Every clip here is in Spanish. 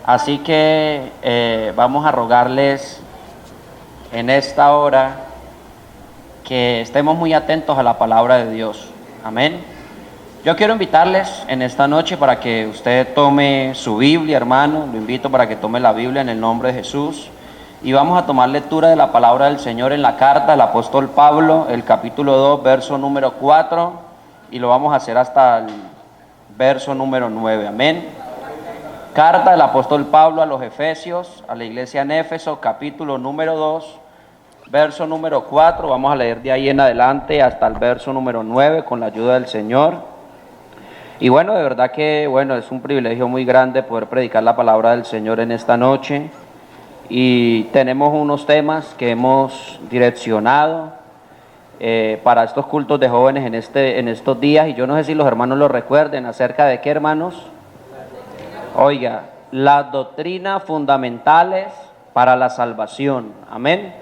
Así que vamos a rogarles en esta hora que estemos muy atentos a la palabra de Dios. Amén. Yo quiero invitarles en esta noche para que usted tome su Biblia, hermano. Lo invito para que tome la Biblia en el nombre de Jesús. Y vamos a tomar lectura de la palabra del Señor en la carta del apóstol Pablo, el capítulo 2, verso número 4. Y lo vamos a hacer hasta el verso número 9. Amén. Carta del apóstol Pablo a los Efesios, a la iglesia en Éfeso, capítulo número 2, verso número 4. Vamos a leer de ahí en adelante hasta el verso número 9 con la ayuda del Señor. Y bueno, de verdad que es un privilegio muy grande poder predicar la palabra del Señor en esta noche. Y tenemos unos temas que hemos direccionado para estos cultos de jóvenes en estos días. Y yo no sé si los hermanos lo recuerden, acerca de qué, hermanos. Oiga, las doctrinas fundamentales para la salvación. Amén.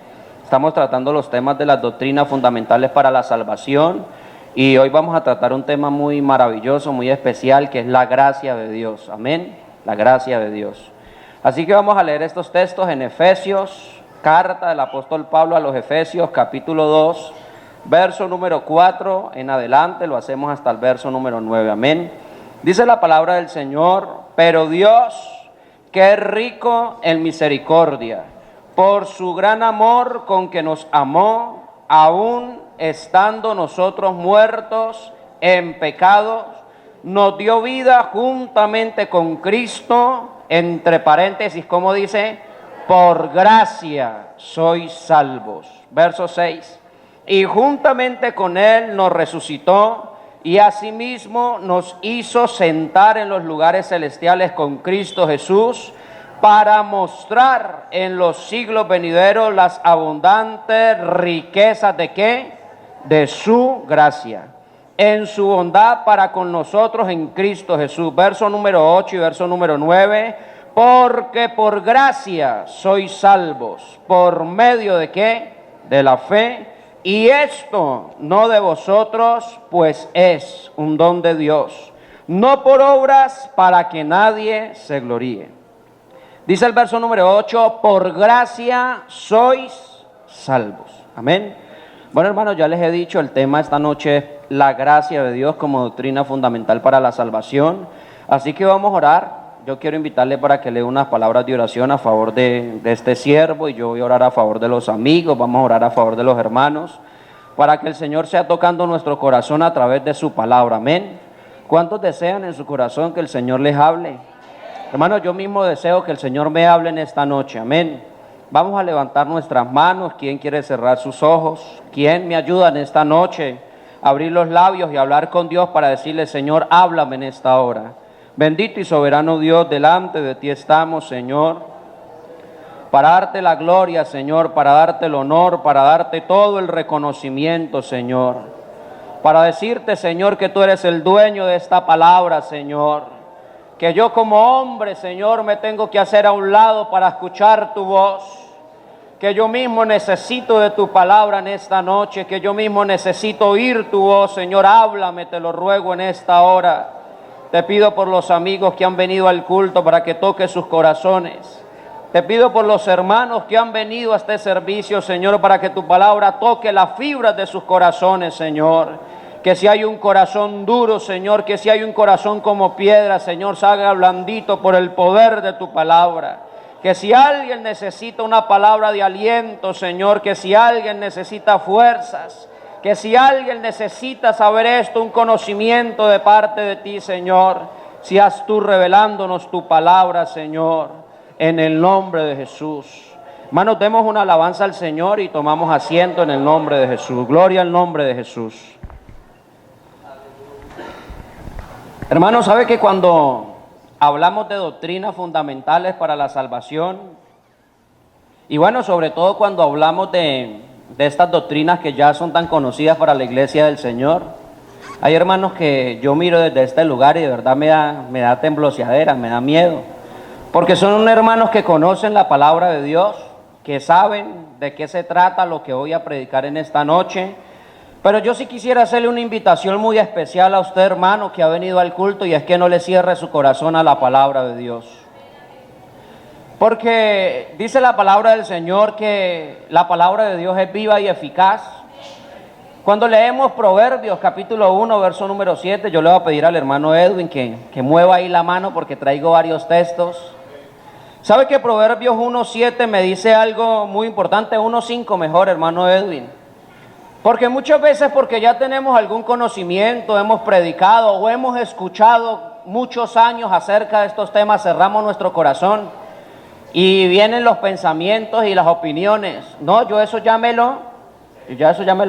Estamos tratando los temas de las doctrinas fundamentales para la salvación. Y hoy vamos a tratar un tema muy maravilloso, muy especial, que es la gracia de Dios. Amén. La gracia de Dios. Así que vamos a leer estos textos en Efesios, carta del apóstol Pablo a los Efesios, capítulo 2, verso número 4 en adelante. Lo hacemos hasta el verso número 9. Amén. Dice la palabra del Señor: pero Dios, que es rico en misericordia, por su gran amor con que nos amó, aún estando nosotros muertos en pecados, nos dio vida juntamente con Cristo. Entre paréntesis, ¿cómo dice? Por gracia sois salvos. Verso 6. Y juntamente con Él nos resucitó y asimismo nos hizo sentar en los lugares celestiales con Cristo Jesús, para mostrar en los siglos venideros las abundantes riquezas ¿de qué? De su gracia, en su bondad para con nosotros en Cristo Jesús. Verso número 8 y verso número 9. Porque por gracia sois salvos, ¿por medio de qué? De la fe. Y esto no de vosotros, pues es un don de Dios, no por obras, para que nadie se gloríe. Dice el verso número 8, por gracia sois salvos. Amén. Bueno, hermanos, ya les he dicho, el tema esta noche es la gracia de Dios como doctrina fundamental para la salvación. Así que vamos a orar. Yo quiero invitarle para que lea unas palabras de oración a favor de este siervo, y yo voy a orar a favor de los amigos, vamos a orar a favor de los hermanos, para que el Señor sea tocando nuestro corazón a través de su palabra. Amén. ¿Cuántos desean en su corazón que el Señor les hable? Hermanos, yo mismo deseo que el Señor me hable en esta noche. Amén. Vamos a levantar nuestras manos. ¿Quién quiere cerrar sus ojos? ¿Quién me ayuda en esta noche a abrir los labios y hablar con Dios para decirle: Señor, háblame en esta hora? Bendito y soberano Dios, delante de ti estamos, Señor, para darte la gloria, Señor, para darte el honor, para darte todo el reconocimiento, Señor, para decirte, Señor, que tú eres el dueño de esta palabra, Señor, que yo como hombre, Señor, me tengo que hacer a un lado para escuchar tu voz, que yo mismo necesito de tu palabra en esta noche, que yo mismo necesito oír tu voz. Señor, háblame, te lo ruego en esta hora. Te pido por los amigos que han venido al culto para que toques sus corazones. Te pido por los hermanos que han venido a este servicio, Señor, para que tu palabra toque las fibras de sus corazones, Señor. Que si hay un corazón duro, Señor, que si hay un corazón como piedra, Señor, se haga blandito por el poder de tu palabra. Que si alguien necesita una palabra de aliento, Señor, que si alguien necesita fuerzas, que si alguien necesita saber esto, un conocimiento de parte de ti, Señor, seas tú revelándonos tu palabra, Señor, en el nombre de Jesús. Hermanos, demos una alabanza al Señor y tomamos asiento en el nombre de Jesús. Gloria al nombre de Jesús. Hermanos, ¿sabe que cuando hablamos de doctrinas fundamentales para la salvación, y sobre todo cuando hablamos de estas doctrinas que ya son tan conocidas para la iglesia del Señor, hay hermanos que yo miro desde este lugar y de verdad me da tembloseadera, me da miedo, porque son hermanos que conocen la palabra de Dios, que saben de qué se trata lo que voy a predicar en esta noche. Pero yo sí quisiera hacerle una invitación muy especial a usted, hermano, que ha venido al culto, y es que no le cierre su corazón a la palabra de Dios. Porque dice la palabra del Señor que la palabra de Dios es viva y eficaz. Cuando leemos Proverbios capítulo 1, verso número 7, yo le voy a pedir al hermano Edwin que mueva ahí la mano porque traigo varios textos. ¿Sabe que Proverbios 1:7 me dice algo muy importante? 1:5 mejor, hermano Edwin. Porque muchas veces, porque ya tenemos algún conocimiento, hemos predicado o hemos escuchado muchos años acerca de estos temas, cerramos nuestro corazón y vienen los pensamientos y las opiniones. No, yo eso ya me lo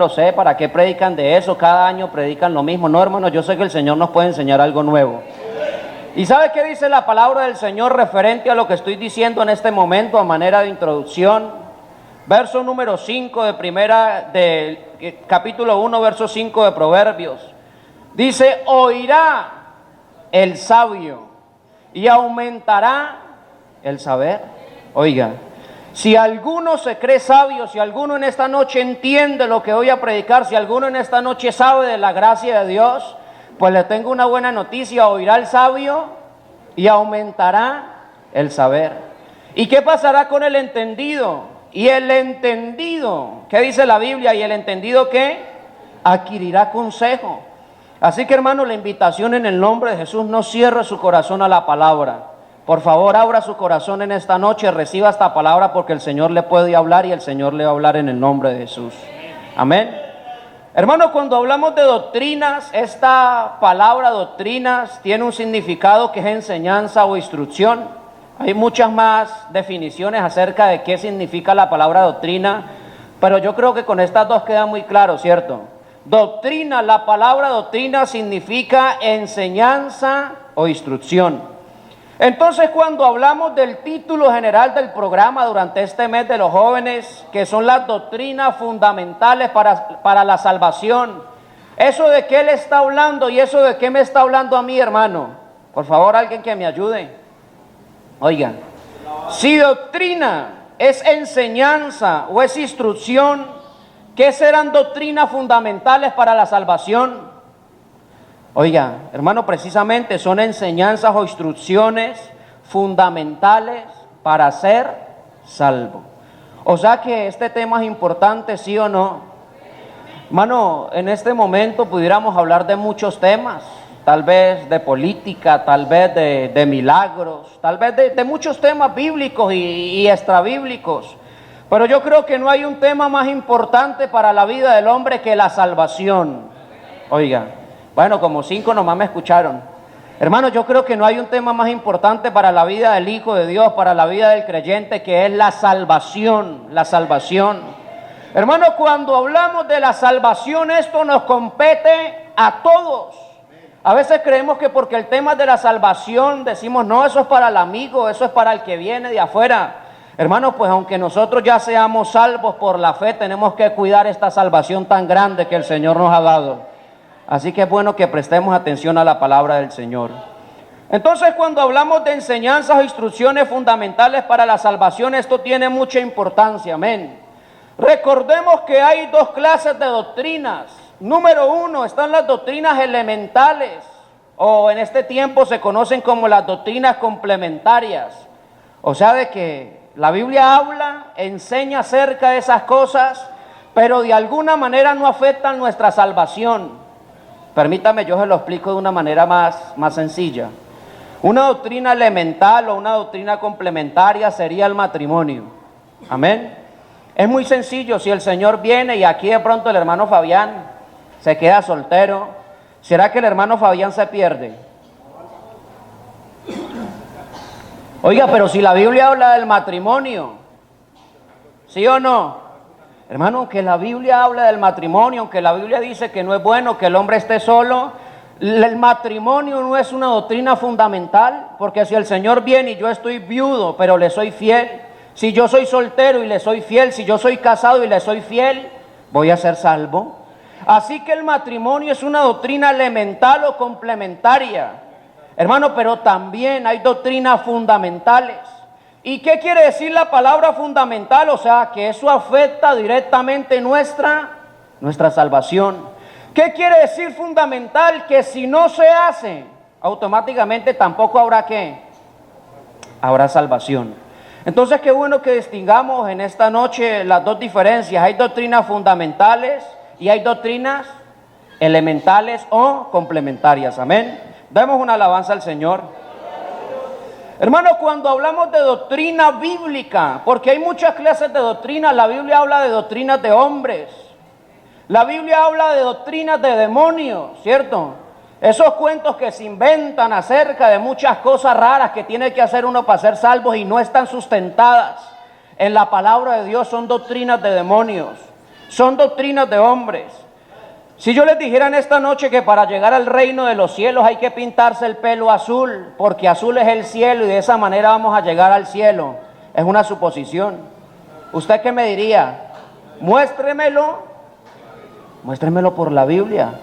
sé. ¿Para qué predican de eso? Cada año predican lo mismo. No, hermano, yo sé que el Señor nos puede enseñar algo nuevo. ¿Y sabe qué dice la palabra del Señor referente a lo que estoy diciendo en este momento a manera de introducción? Verso número 5 de capítulo 1, verso 5 de Proverbios. Dice, oirá el sabio y aumentará el saber. Oiga, si alguno se cree sabio, si alguno en esta noche entiende lo que voy a predicar, si alguno en esta noche sabe de la gracia de Dios, pues le tengo una buena noticia: oirá el sabio y aumentará el saber. ¿Y qué pasará con el entendido? Y el entendido, ¿qué dice la Biblia? ¿Y el entendido qué? Adquirirá consejo. Así que, hermano, la invitación en el nombre de Jesús: no cierre su corazón a la palabra. Por favor, abra su corazón en esta noche, reciba esta palabra, porque el Señor le puede hablar y el Señor le va a hablar en el nombre de Jesús. Amén. Hermano, cuando hablamos de doctrinas, esta palabra doctrinas tiene un significado que es enseñanza o instrucción. Hay muchas más definiciones acerca de qué significa la palabra doctrina, pero yo creo que con estas dos queda muy claro, ¿cierto? Doctrina, la palabra doctrina significa enseñanza o instrucción. Entonces, cuando hablamos del título general del programa durante este mes de los jóvenes, que son las doctrinas fundamentales para la salvación, ¿eso de qué le está hablando y eso de qué me está hablando a mí, hermano? Por favor, alguien que me ayude. Oigan, si doctrina es enseñanza o es instrucción, ¿qué serán doctrinas fundamentales para la salvación? Oiga, hermano, precisamente son enseñanzas o instrucciones fundamentales para ser salvo. O sea que este tema es importante, ¿sí o no? Hermano, en este momento pudiéramos hablar de muchos temas, tal vez de política, tal vez de milagros, tal vez de muchos temas bíblicos y extrabíblicos. Pero yo creo que no hay un tema más importante para la vida del hombre que la salvación. Oiga. Bueno, como 5 nomás me escucharon. Hermano, yo creo que no hay un tema más importante para la vida del Hijo de Dios, para la vida del creyente, que es la salvación, la salvación. Hermano, cuando hablamos de la salvación, esto nos compete a todos. A veces creemos que porque el tema de la salvación decimos, no, eso es para el amigo, eso es para el que viene de afuera. Hermano, pues aunque nosotros ya seamos salvos por la fe, tenemos que cuidar esta salvación tan grande que el Señor nos ha dado. Así que es bueno que prestemos atención a la palabra del Señor. Entonces, cuando hablamos de enseñanzas o instrucciones fundamentales para la salvación, esto tiene mucha importancia, amén. Recordemos que hay dos clases de doctrinas. Número 1, están las doctrinas elementales, o en este tiempo se conocen como las doctrinas complementarias. O sea, de que la Biblia habla, enseña acerca de esas cosas, pero de alguna manera no afectan nuestra salvación. Permítame, yo se lo explico de una manera más sencilla. Una doctrina elemental o una doctrina complementaria sería el matrimonio. Amén. Es muy sencillo. Si el Señor viene y aquí de pronto el hermano Fabián se queda soltero, ¿será que el hermano Fabián se pierde? Oiga, pero si la Biblia habla del matrimonio, ¿sí o no? Hermano, aunque la Biblia habla del matrimonio, aunque la Biblia dice que no es bueno que el hombre esté solo, el matrimonio no es una doctrina fundamental, porque si el Señor viene y yo estoy viudo, pero le soy fiel, si yo soy soltero y le soy fiel, si yo soy casado y le soy fiel, voy a ser salvo. Así que el matrimonio es una doctrina elemental o complementaria, hermano, pero también hay doctrinas fundamentales. ¿Y qué quiere decir la palabra fundamental? O sea, que eso afecta directamente nuestra salvación. ¿Qué quiere decir fundamental? Que si no se hace, automáticamente tampoco habrá ¿qué? Habrá salvación. Entonces, qué bueno que distingamos en esta noche las dos diferencias. Hay doctrinas fundamentales y hay doctrinas elementales o complementarias. Amén. Demos una alabanza al Señor. Hermano, cuando hablamos de doctrina bíblica, porque hay muchas clases de doctrina, la Biblia habla de doctrinas de hombres. La Biblia habla de doctrinas de demonios, ¿cierto? Esos cuentos que se inventan acerca de muchas cosas raras que tiene que hacer uno para ser salvos y no están sustentadas en la palabra de Dios, son doctrinas de demonios, son doctrinas de hombres. Si yo les dijera en esta noche que para llegar al reino de los cielos hay que pintarse el pelo azul, porque azul es el cielo y de esa manera vamos a llegar al cielo, es una suposición. ¿Usted qué me diría? Muéstremelo por la Biblia.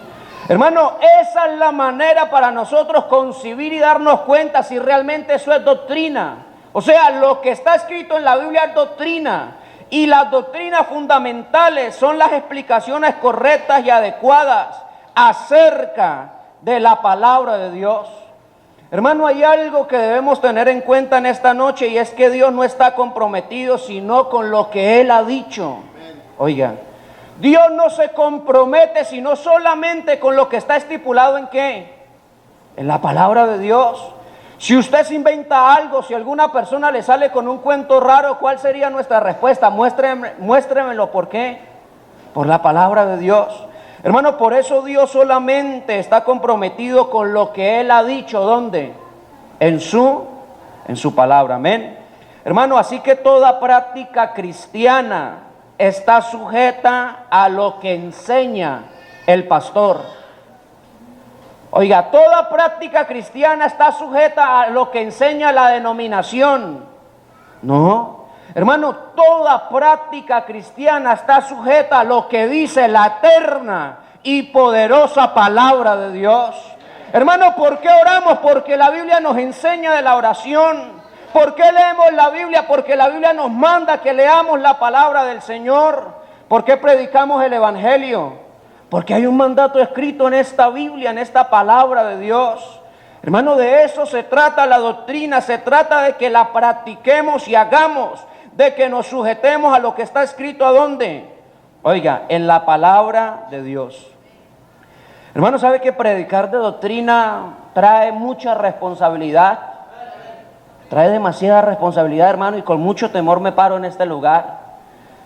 Hermano, esa es la manera para nosotros concebir y darnos cuenta si realmente eso es doctrina. O sea, lo que está escrito en la Biblia es doctrina. Y las doctrinas fundamentales son las explicaciones correctas y adecuadas acerca de la palabra de Dios. Hermano, hay algo que debemos tener en cuenta en esta noche y es que Dios no está comprometido sino con lo que Él ha dicho. Oiga, Dios no se compromete sino solamente con lo que está estipulado en ¿qué? En la palabra de Dios. Si usted se inventa algo, si alguna persona le sale con un cuento raro, ¿cuál sería nuestra respuesta? Muéstremelo, ¿por qué? Por la palabra de Dios. Hermano, por eso Dios solamente está comprometido con lo que Él ha dicho. ¿Dónde? En su palabra, amén. Hermano, así que toda práctica cristiana está sujeta a lo que enseña el pastor. Oiga, toda práctica cristiana está sujeta a lo que enseña la denominación. No, hermano, toda práctica cristiana está sujeta a lo que dice la eterna y poderosa palabra de Dios. Hermano, ¿por qué oramos? Porque la Biblia nos enseña de la oración. ¿Por qué leemos la Biblia? Porque la Biblia nos manda que leamos la palabra del Señor. ¿Por qué predicamos el Evangelio? Porque hay un mandato escrito en esta Biblia, en esta palabra de Dios. Hermano, de eso se trata la doctrina, se trata de que la practiquemos y hagamos, de que nos sujetemos a lo que está escrito, ¿a dónde? Oiga, en la palabra de Dios. Hermano, ¿sabe que predicar de doctrina trae mucha responsabilidad? Trae demasiada responsabilidad, hermano, y con mucho temor me paro en este lugar.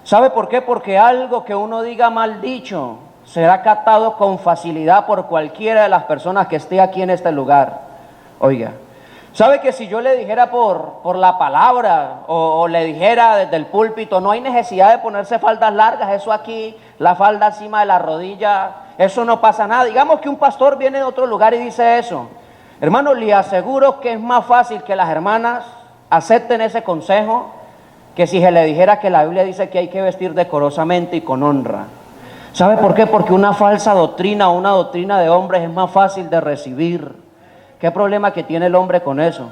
¿Sabe por qué? Porque algo que uno diga mal dicho será captado con facilidad por cualquiera de las personas que esté aquí en este lugar. Oiga, ¿sabe que si yo le dijera por la palabra o le dijera desde el púlpito, no hay necesidad de ponerse faldas largas, eso aquí, la falda encima de la rodilla, eso no pasa nada? Digamos que un pastor viene de otro lugar y dice eso. Hermano, le aseguro que es más fácil que las hermanas acepten ese consejo que si se le dijera que la Biblia dice que hay que vestir decorosamente y con honra. ¿Sabe por qué? Porque una falsa doctrina o una doctrina de hombres es más fácil de recibir. ¿Qué problema que tiene el hombre con eso?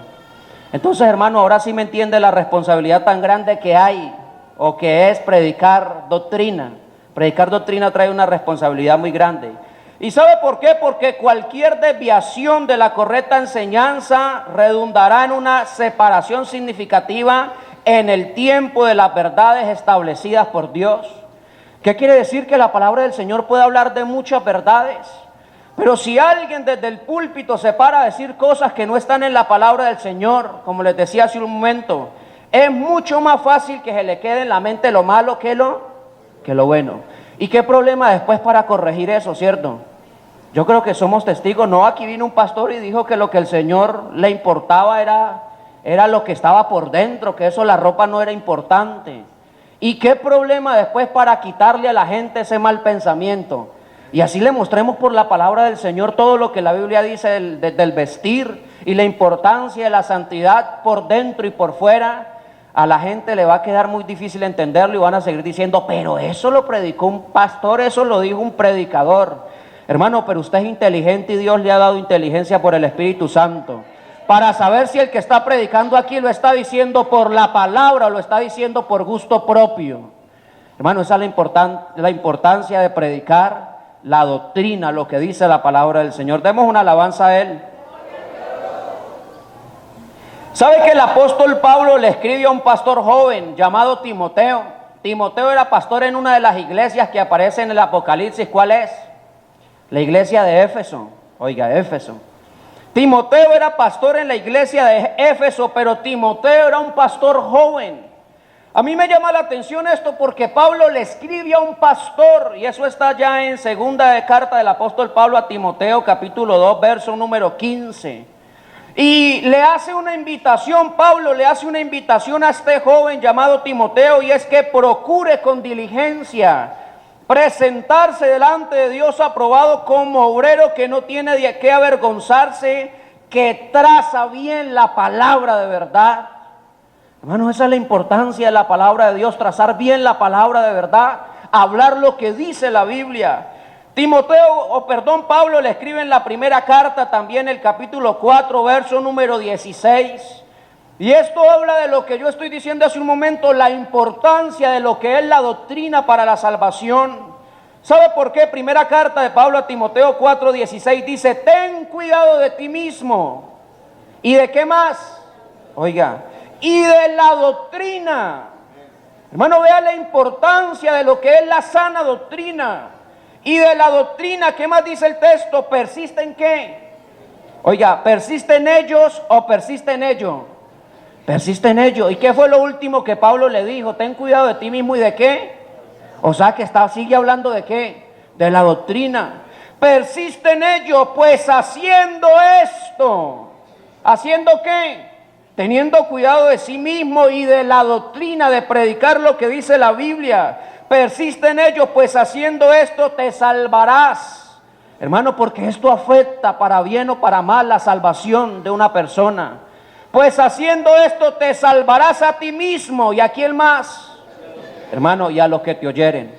Entonces, hermano, ahora sí me entiende la responsabilidad tan grande que hay o que es predicar doctrina. Predicar doctrina trae una responsabilidad muy grande. ¿Y sabe por qué? Porque cualquier desviación de la correcta enseñanza redundará en una separación significativa en el tiempo de las verdades establecidas por Dios. ¿Qué quiere decir? Que la palabra del Señor puede hablar de muchas verdades, pero si alguien desde el púlpito se para a decir cosas que no están en la palabra del Señor, como les decía hace un momento, es mucho más fácil que se le quede en la mente lo malo que lo bueno. ¿Y qué problema después para corregir eso, cierto? Yo creo que somos testigos. No, aquí vino un pastor y dijo que lo que el Señor le importaba era lo que estaba por dentro, que eso, la ropa no era importante. ¿Y qué problema después para quitarle a la gente ese mal pensamiento? Y así le mostremos por la palabra del Señor todo lo que la Biblia dice del vestir y la importancia de la santidad por dentro y por fuera. A la gente le va a quedar muy difícil entenderlo y van a seguir diciendo, pero eso lo predicó un pastor, eso lo dijo un predicador. Hermano, pero usted es inteligente y Dios le ha dado inteligencia por el Espíritu Santo para saber si el que está predicando aquí lo está diciendo por la palabra o lo está diciendo por gusto propio. Hermano, esa es la importancia de predicar la doctrina, lo que dice la palabra del Señor. Demos una alabanza a Él. ¿Sabe que el apóstol Pablo le escribe a un pastor joven llamado Timoteo? Timoteo era pastor en una de las iglesias que aparece en el Apocalipsis. ¿Cuál es? La iglesia de Éfeso. Oiga, Éfeso. Timoteo era pastor en la iglesia de Éfeso, pero Timoteo era un pastor joven. A mí me llama la atención esto porque Pablo le escribe a un pastor, y eso está ya en segunda de carta del apóstol Pablo a Timoteo, capítulo 2, verso número 15. Y le hace una invitación, Pablo le hace una invitación a este joven llamado Timoteo, y es que procure con diligencia presentarse delante de Dios aprobado como obrero que no tiene de qué avergonzarse, que traza bien la palabra de verdad. Hermano, esa es la importancia de la palabra de Dios, trazar bien la palabra de verdad, hablar lo que dice la Biblia. Pablo le escribe en la primera carta, también el capítulo 4, verso número 16. Y esto habla de lo que yo estoy diciendo hace un momento, la importancia de lo que es la doctrina para la salvación. ¿Sabe por qué? Primera carta de Pablo a Timoteo 4, 16 dice: ten cuidado de ti mismo. ¿Y de qué más? Oiga, y de la doctrina. Hermano, vea la importancia de lo que es la sana doctrina. Y de la doctrina, ¿qué más dice el texto? ¿Persiste en qué? Oiga, ¿persiste en ellos o persiste en ello? Persiste en ello. ¿Y qué fue lo último que Pablo le dijo? Ten cuidado de ti mismo. ¿Y de qué? O sea que sigue hablando de qué? De la doctrina. Persiste en ello, pues haciendo esto. ¿Haciendo qué? Teniendo cuidado de sí mismo y de la doctrina, de predicar lo que dice la Biblia. Persiste en ello, pues haciendo esto te salvarás. Hermano, porque esto afecta para bien o para mal la salvación de una persona. Pues haciendo esto te salvarás a ti mismo. ¿Y a quién más? Hermano, y a los que te oyeren.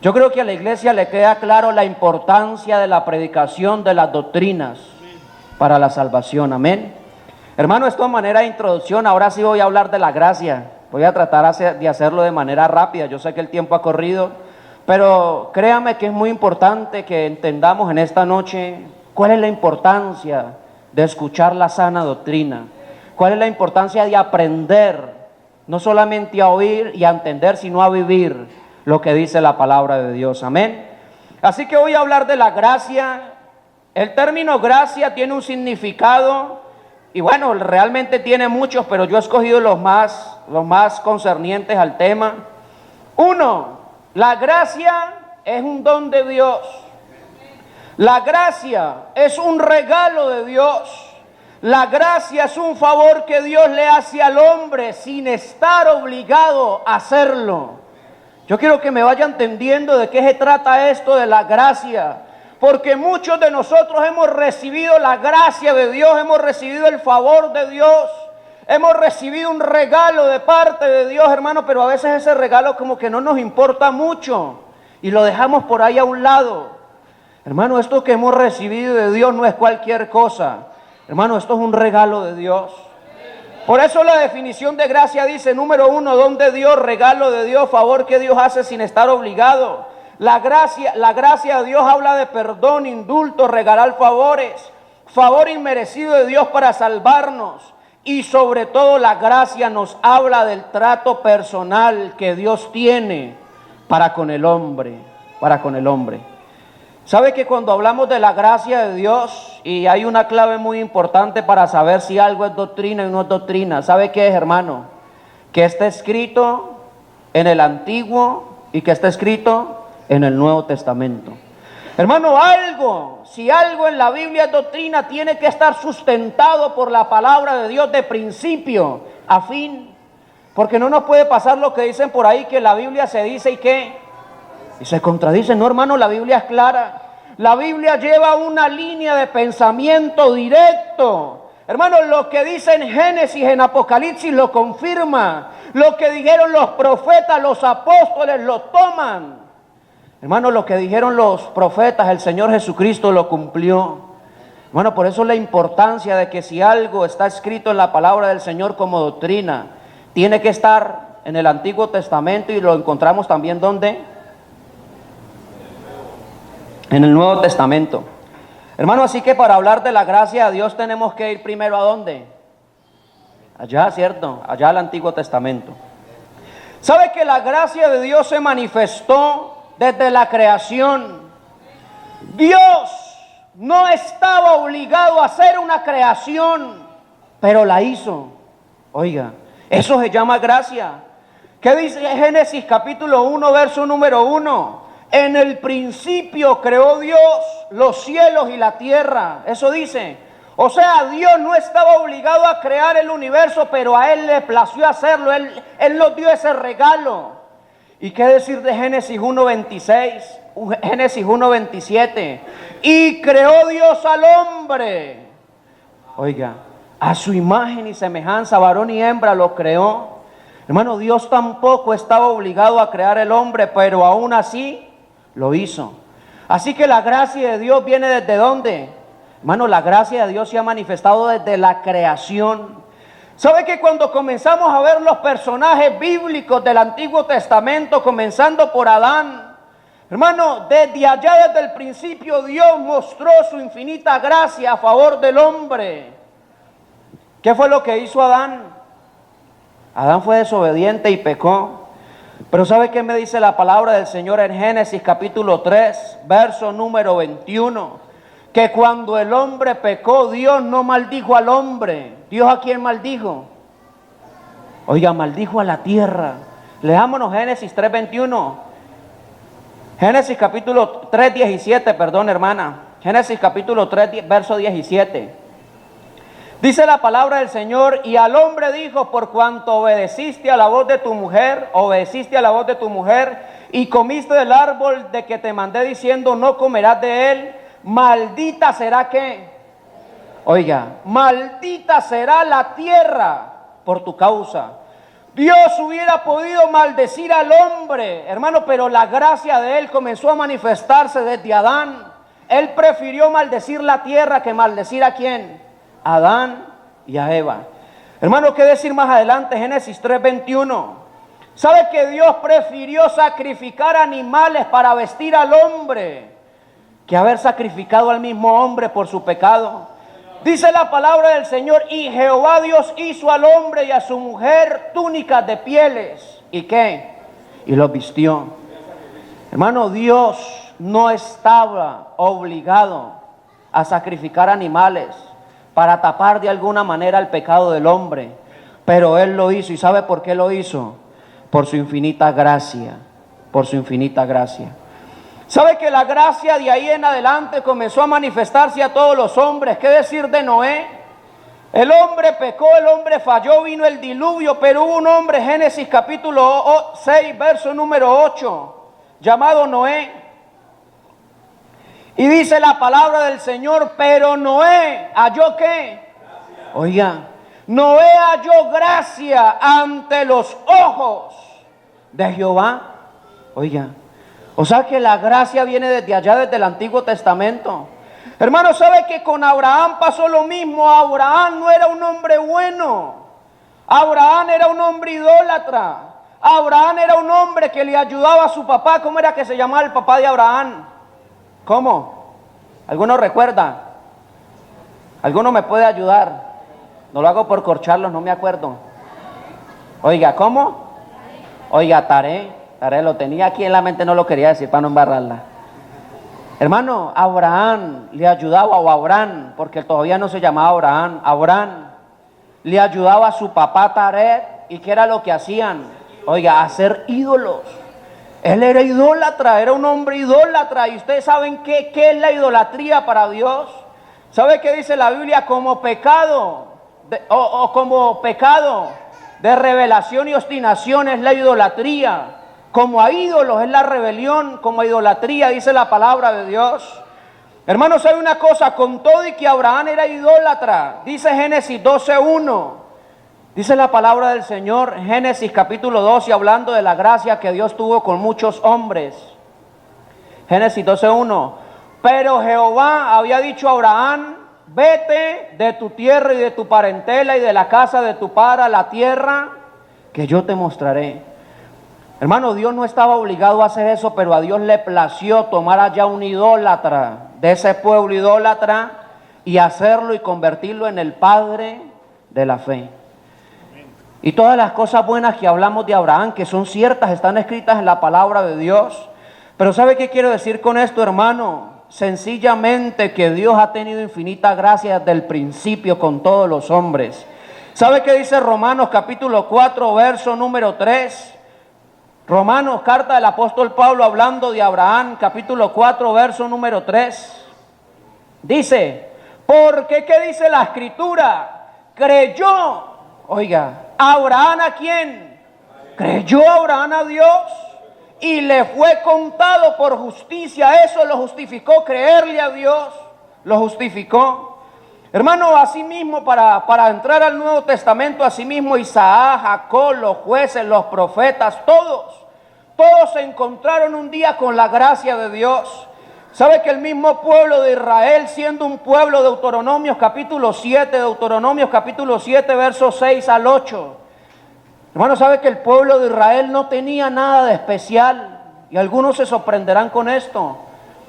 Yo creo que a la iglesia le queda claro la importancia de la predicación de las doctrinas para la salvación. Amén. Hermano, esto de manera de introducción. Ahora sí voy a hablar de la gracia. Voy a tratar de hacerlo de manera rápida. Yo sé que el tiempo ha corrido, pero créame que es muy importante que entendamos en esta noche cuál es la importancia de escuchar la sana doctrina. Cuál es la importancia de aprender, no solamente a oír y a entender, sino a vivir lo que dice la palabra de Dios. Amén. Así que voy a hablar de la gracia. El término gracia tiene un significado. Y bueno, realmente tiene muchos, pero yo he escogido los más concernientes al tema. Uno, la gracia es un don de Dios. La gracia es un regalo de Dios. La gracia es un favor que Dios le hace al hombre sin estar obligado a hacerlo. Yo quiero que me vaya entendiendo de qué se trata esto de la gracia. Porque muchos de nosotros hemos recibido la gracia de Dios, hemos recibido el favor de Dios, hemos recibido un regalo de parte de Dios, hermano, pero a veces ese regalo como que no nos importa mucho y lo dejamos por ahí a un lado. Hermano, esto que hemos recibido de Dios no es cualquier cosa. Hermano, esto es un regalo de Dios. Por eso la definición de gracia dice, número 1, don de Dios, regalo de Dios, favor que Dios hace sin estar obligado. La gracia de Dios habla de perdón, indulto, regalar favores, favor inmerecido de Dios para salvarnos. Y sobre todo la gracia nos habla del trato personal que Dios tiene para con el hombre, ¿Sabe que cuando hablamos de la gracia de Dios, y hay una clave muy importante para saber si algo es doctrina y no es doctrina? ¿Sabe qué es, hermano? Que está escrito en el Antiguo y que está escrito en el Nuevo Testamento. Hermano, si algo en la Biblia es doctrina, tiene que estar sustentado por la palabra de Dios de principio a fin. Porque no nos puede pasar lo que dicen por ahí, que la Biblia se dice y se contradice. No, hermano, la Biblia es clara. La Biblia lleva una línea de pensamiento directo. Hermano, lo que dice en Génesis, en Apocalipsis, lo confirma. Lo que dijeron los profetas, los apóstoles, lo toman. Hermano, lo que dijeron los profetas, el Señor Jesucristo lo cumplió. Bueno, por eso la importancia de que si algo está escrito en la palabra del Señor como doctrina, tiene que estar en el Antiguo Testamento, y lo encontramos también ¿dónde? En el Nuevo Testamento. Hermano, así que para hablar de la gracia de Dios tenemos que ir primero ¿a dónde? Allá, ¿cierto? Allá el Antiguo Testamento. ¿Sabe que la gracia de Dios se manifestó desde la creación? Dios no estaba obligado a hacer una creación, pero la hizo. Oiga, eso se llama gracia. ¿Qué dice Génesis capítulo 1, verso número 1? En el principio creó Dios los cielos y la tierra. Eso dice. O sea, Dios no estaba obligado a crear el universo, pero a Él le plació hacerlo. Él nos dio ese regalo. ¿Y qué decir de Génesis 1:26? Génesis 1:27. Y creó Dios al hombre. Oiga, a su imagen y semejanza, varón y hembra lo creó. Hermano, Dios tampoco estaba obligado a crear el hombre, pero aún así lo hizo. Así que la gracia de Dios viene ¿desde dónde? Hermano, la gracia de Dios se ha manifestado desde la creación. ¿Sabe que cuando comenzamos a ver los personajes bíblicos del Antiguo Testamento, comenzando por Adán, hermano, desde allá, desde el principio, Dios mostró su infinita gracia a favor del hombre? ¿Qué fue lo que hizo Adán? Adán fue desobediente y pecó. Pero ¿sabe qué me dice la palabra del Señor en Génesis capítulo 3, verso número 21? Que cuando el hombre pecó, Dios no maldijo al hombre. ¿Dios a quién maldijo? Oiga, maldijo a la tierra. Leámonos Génesis 3:21. Génesis capítulo 3:17, perdón, hermana. Génesis capítulo 3, verso 17. Dice la palabra del Señor: y al hombre dijo, por cuanto obedeciste a la voz de tu mujer, y comiste del árbol de que te mandé diciendo, no comerás de él, maldita será ¿qué? Oiga, maldita será la tierra por tu causa. Dios hubiera podido maldecir al hombre, hermano, pero la gracia de Él comenzó a manifestarse desde Adán. Él prefirió maldecir la tierra que maldecir ¿a quién? A Adán y a Eva. Hermano, ¿qué decir más adelante? Génesis 3:21. ¿Sabe que Dios prefirió sacrificar animales para vestir al hombre que haber sacrificado al mismo hombre por su pecado? Dice la palabra del Señor: y Jehová Dios hizo al hombre y a su mujer túnicas de pieles. ¿Y qué? Y los vistió. Hermano, Dios no estaba obligado a sacrificar animales para tapar de alguna manera el pecado del hombre, pero Él lo hizo. ¿Y sabe por qué lo hizo? Por su infinita gracia, por su infinita gracia. ¿Sabe que la gracia de ahí en adelante comenzó a manifestarse a todos los hombres? ¿Qué decir de Noé? El hombre pecó, el hombre falló, vino el diluvio, pero hubo un hombre, Génesis capítulo 6, verso número 8, llamado Noé. Y dice la palabra del Señor: pero Noé halló ¿qué? Oiga, Noé halló gracia ante los ojos de Jehová. Oiga, o sea que la gracia viene desde allá, desde el Antiguo Testamento. Hermano, ¿sabe que con Abraham pasó lo mismo? Abraham no era un hombre bueno. Abraham era un hombre idólatra. Abraham era un hombre que le ayudaba a su papá. ¿Cómo era que se llamaba el papá de Abraham? ¿Cómo? ¿Alguno recuerda? ¿Alguno me puede ayudar? No lo hago por corcharlos, no me acuerdo. Oiga, ¿cómo? Oiga, Taré, lo tenía aquí en la mente, no lo quería decir para no embarrarla. Hermano, Abraham le ayudaba, o Abraham, porque todavía no se llamaba Abraham. Abraham le ayudaba a su papá Taré. ¿Y qué era lo que hacían? Oiga, hacer ídolos. Él era idólatra, era un hombre idólatra. ¿Y ustedes saben qué es la idolatría para Dios? ¿Sabe qué dice la Biblia? Como pecado, como pecado de revelación y obstinación es la idolatría. Como a ídolos es la rebelión, como a idolatría dice la palabra de Dios. Hermanos, hay una cosa, con todo y que Abraham era idólatra, dice Génesis 12:1. Dice la palabra del Señor, Génesis capítulo 12, hablando de la gracia que Dios tuvo con muchos hombres. Génesis 12:1. Pero Jehová había dicho a Abraham: vete de tu tierra y de tu parentela y de la casa de tu padre a la tierra que yo te mostraré. Hermano, Dios no estaba obligado a hacer eso, pero a Dios le plació tomar allá un idólatra de ese pueblo idólatra y hacerlo y convertirlo en el padre de la fe. Y todas las cosas buenas que hablamos de Abraham, que son ciertas, están escritas en la palabra de Dios. Pero ¿sabe qué quiero decir con esto, hermano? Sencillamente que Dios ha tenido infinita gracia desde el principio con todos los hombres. ¿Sabe qué dice Romanos capítulo 4, verso número 3? Romanos, carta del apóstol Pablo hablando de Abraham, capítulo 4, verso número 3. Dice, porque ¿qué dice la escritura? Creyó, oiga, ¿Abraham a quién? Creyó Abraham a Dios y le fue contado por justicia. Eso lo justificó, creerle a Dios, lo justificó. Hermano, así mismo para entrar al Nuevo Testamento, así mismo Isaac, Jacob, los jueces, los profetas, todos se encontraron un día con la gracia de Dios. ¿Sabe que el mismo pueblo de Israel, siendo un pueblo, Deuteronomios capítulo 7, versos 6 al 8, hermano, ¿sabe que el pueblo de Israel no tenía nada de especial? Y algunos se sorprenderán con esto.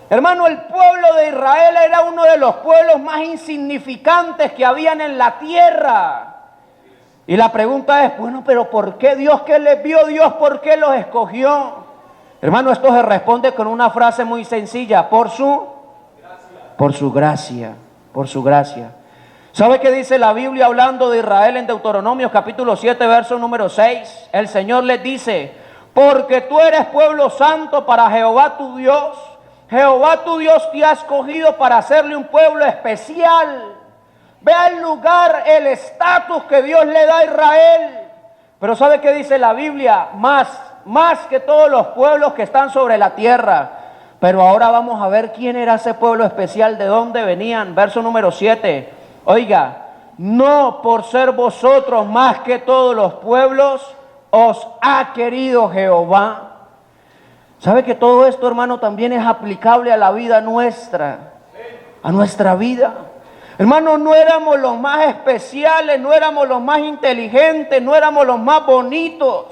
Hermano, el pueblo de Israel era uno de los pueblos más insignificantes que habían en la tierra. Y la pregunta es, bueno, pero ¿por qué Dios? ¿Qué les vio Dios? ¿Por qué los escogió? Hermano, esto se responde con una frase muy sencilla, por su gracia. ¿Sabe qué dice la Biblia hablando de Israel en Deuteronomios capítulo 7, verso número 6? El Señor les dice, porque tú eres pueblo santo para Jehová tu Dios. Jehová tu Dios te ha escogido para hacerle un pueblo especial. Vea el lugar, el estatus que Dios le da a Israel. Pero ¿sabe qué dice la Biblia? Más que todos los pueblos que están sobre la tierra. Pero ahora vamos a ver quién era ese pueblo especial, de dónde venían. Verso número 7. Oiga, no por ser vosotros más que todos los pueblos, os ha querido Jehová. ¿Sabe que todo esto, hermano, también es aplicable a la vida nuestra? A nuestra vida. Hermano, no éramos los más especiales, no éramos los más inteligentes, no éramos los más bonitos,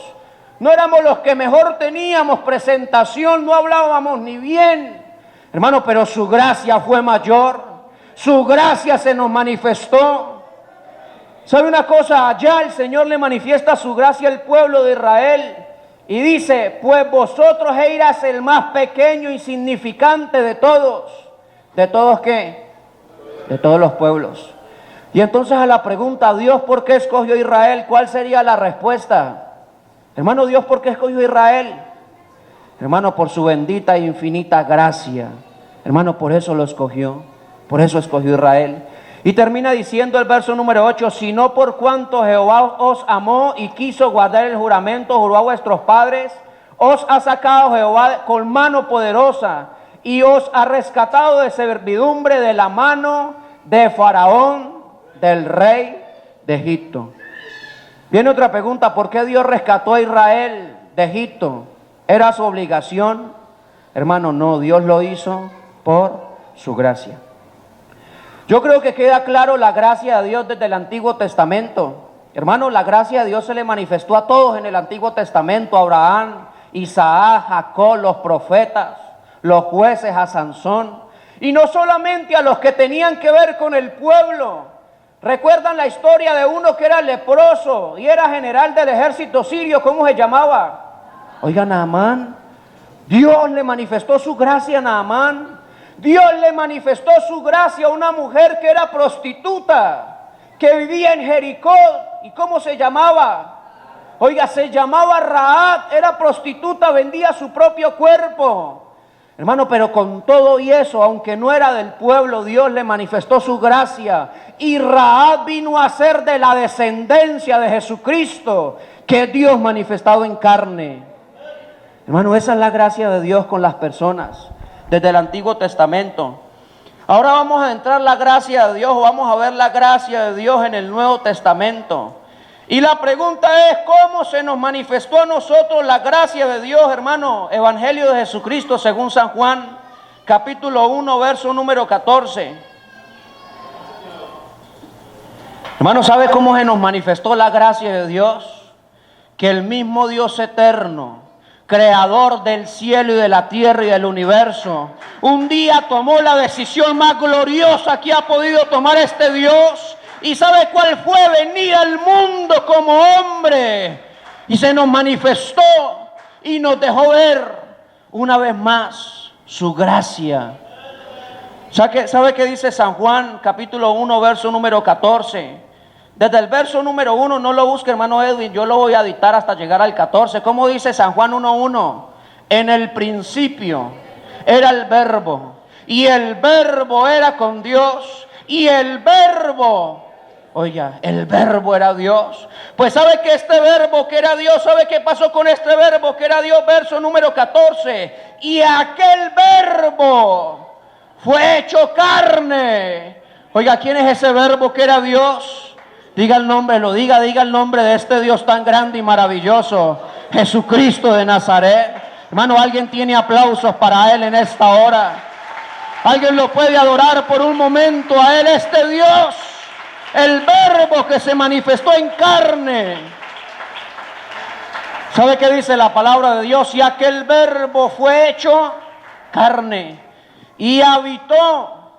no éramos los que mejor teníamos presentación, no hablábamos ni bien. Hermano, pero su gracia fue mayor, su gracia se nos manifestó. ¿Sabe una cosa? Allá el Señor le manifiesta su gracia al pueblo de Israel. Y dice, pues vosotros erais el más pequeño, insignificante de todos. ¿De todos qué? De todos los pueblos. Y entonces a la pregunta, Dios, ¿por qué escogió a Israel? ¿Cuál sería la respuesta? Hermano, Dios, ¿por qué escogió a Israel? Hermano, por su bendita e infinita gracia. Hermano, por eso lo escogió. Por eso escogió a Israel. Y termina diciendo el verso número 8, sino por cuanto Jehová os amó y quiso guardar el juramento, juró a vuestros padres, os ha sacado Jehová con mano poderosa y os ha rescatado de servidumbre de la mano de Faraón, del rey de Egipto. Viene otra pregunta, ¿por qué Dios rescató a Israel de Egipto? ¿Era su obligación? Hermano, no, Dios lo hizo por su gracia. Yo creo que queda claro la gracia de Dios desde el Antiguo Testamento. Hermano, la gracia de Dios se le manifestó a todos en el Antiguo Testamento, a Abraham, Isaac, Jacob, los profetas, los jueces, a Sansón. Y no solamente a los que tenían que ver con el pueblo. ¿Recuerdan la historia de uno que era leproso y era general del ejército sirio? ¿Cómo se llamaba? Oiga, Naamán. Dios le manifestó su gracia a Naamán. Dios le manifestó su gracia a una mujer que era prostituta, que vivía en Jericó. ¿Y cómo se llamaba? Oiga, se llamaba Rahab, era prostituta, vendía su propio cuerpo. Hermano, pero con todo y eso, aunque no era del pueblo, Dios le manifestó su gracia. Y Rahab vino a ser de la descendencia de Jesucristo, que es Dios manifestado en carne. Hermano, esa es la gracia de Dios con las personas desde el Antiguo Testamento. Ahora vamos a entrar la gracia de Dios, vamos a ver la gracia de Dios en el Nuevo Testamento. Y la pregunta es, ¿cómo se nos manifestó a nosotros la gracia de Dios, hermano? Evangelio de Jesucristo según San Juan, capítulo 1, verso número 14. Hermano, ¿sabe cómo se nos manifestó la gracia de Dios? Que el mismo Dios eterno, creador del cielo y de la tierra y del universo, un día tomó la decisión más gloriosa que ha podido tomar este Dios, ¿Y sabe cuál fue? Venir al mundo como hombre y se nos manifestó y nos dejó ver una vez más su gracia. ¿Sabe qué dice San Juan capítulo 1 verso número 14? Desde el verso número 1, no lo busque hermano Edwin, yo lo voy a dictar hasta llegar al 14. ¿Cómo dice San Juan 1:1? En el principio era el verbo, y el verbo era con Dios, y el verbo, oiga, el verbo era Dios. Pues sabe que este verbo que era Dios, ¿sabe qué pasó con este verbo que era Dios? Verso número 14. Y aquel verbo fue hecho carne. Oiga, ¿quién es ese verbo que era Dios? Diga el nombre, diga el nombre de este Dios tan grande y maravilloso, Jesucristo de Nazaret. Hermano, ¿alguien tiene aplausos para Él en esta hora? ¿Alguien lo puede adorar por un momento a Él, este Dios? El verbo que se manifestó en carne. ¿Sabe qué dice la palabra de Dios? Y aquel verbo fue hecho carne y habitó.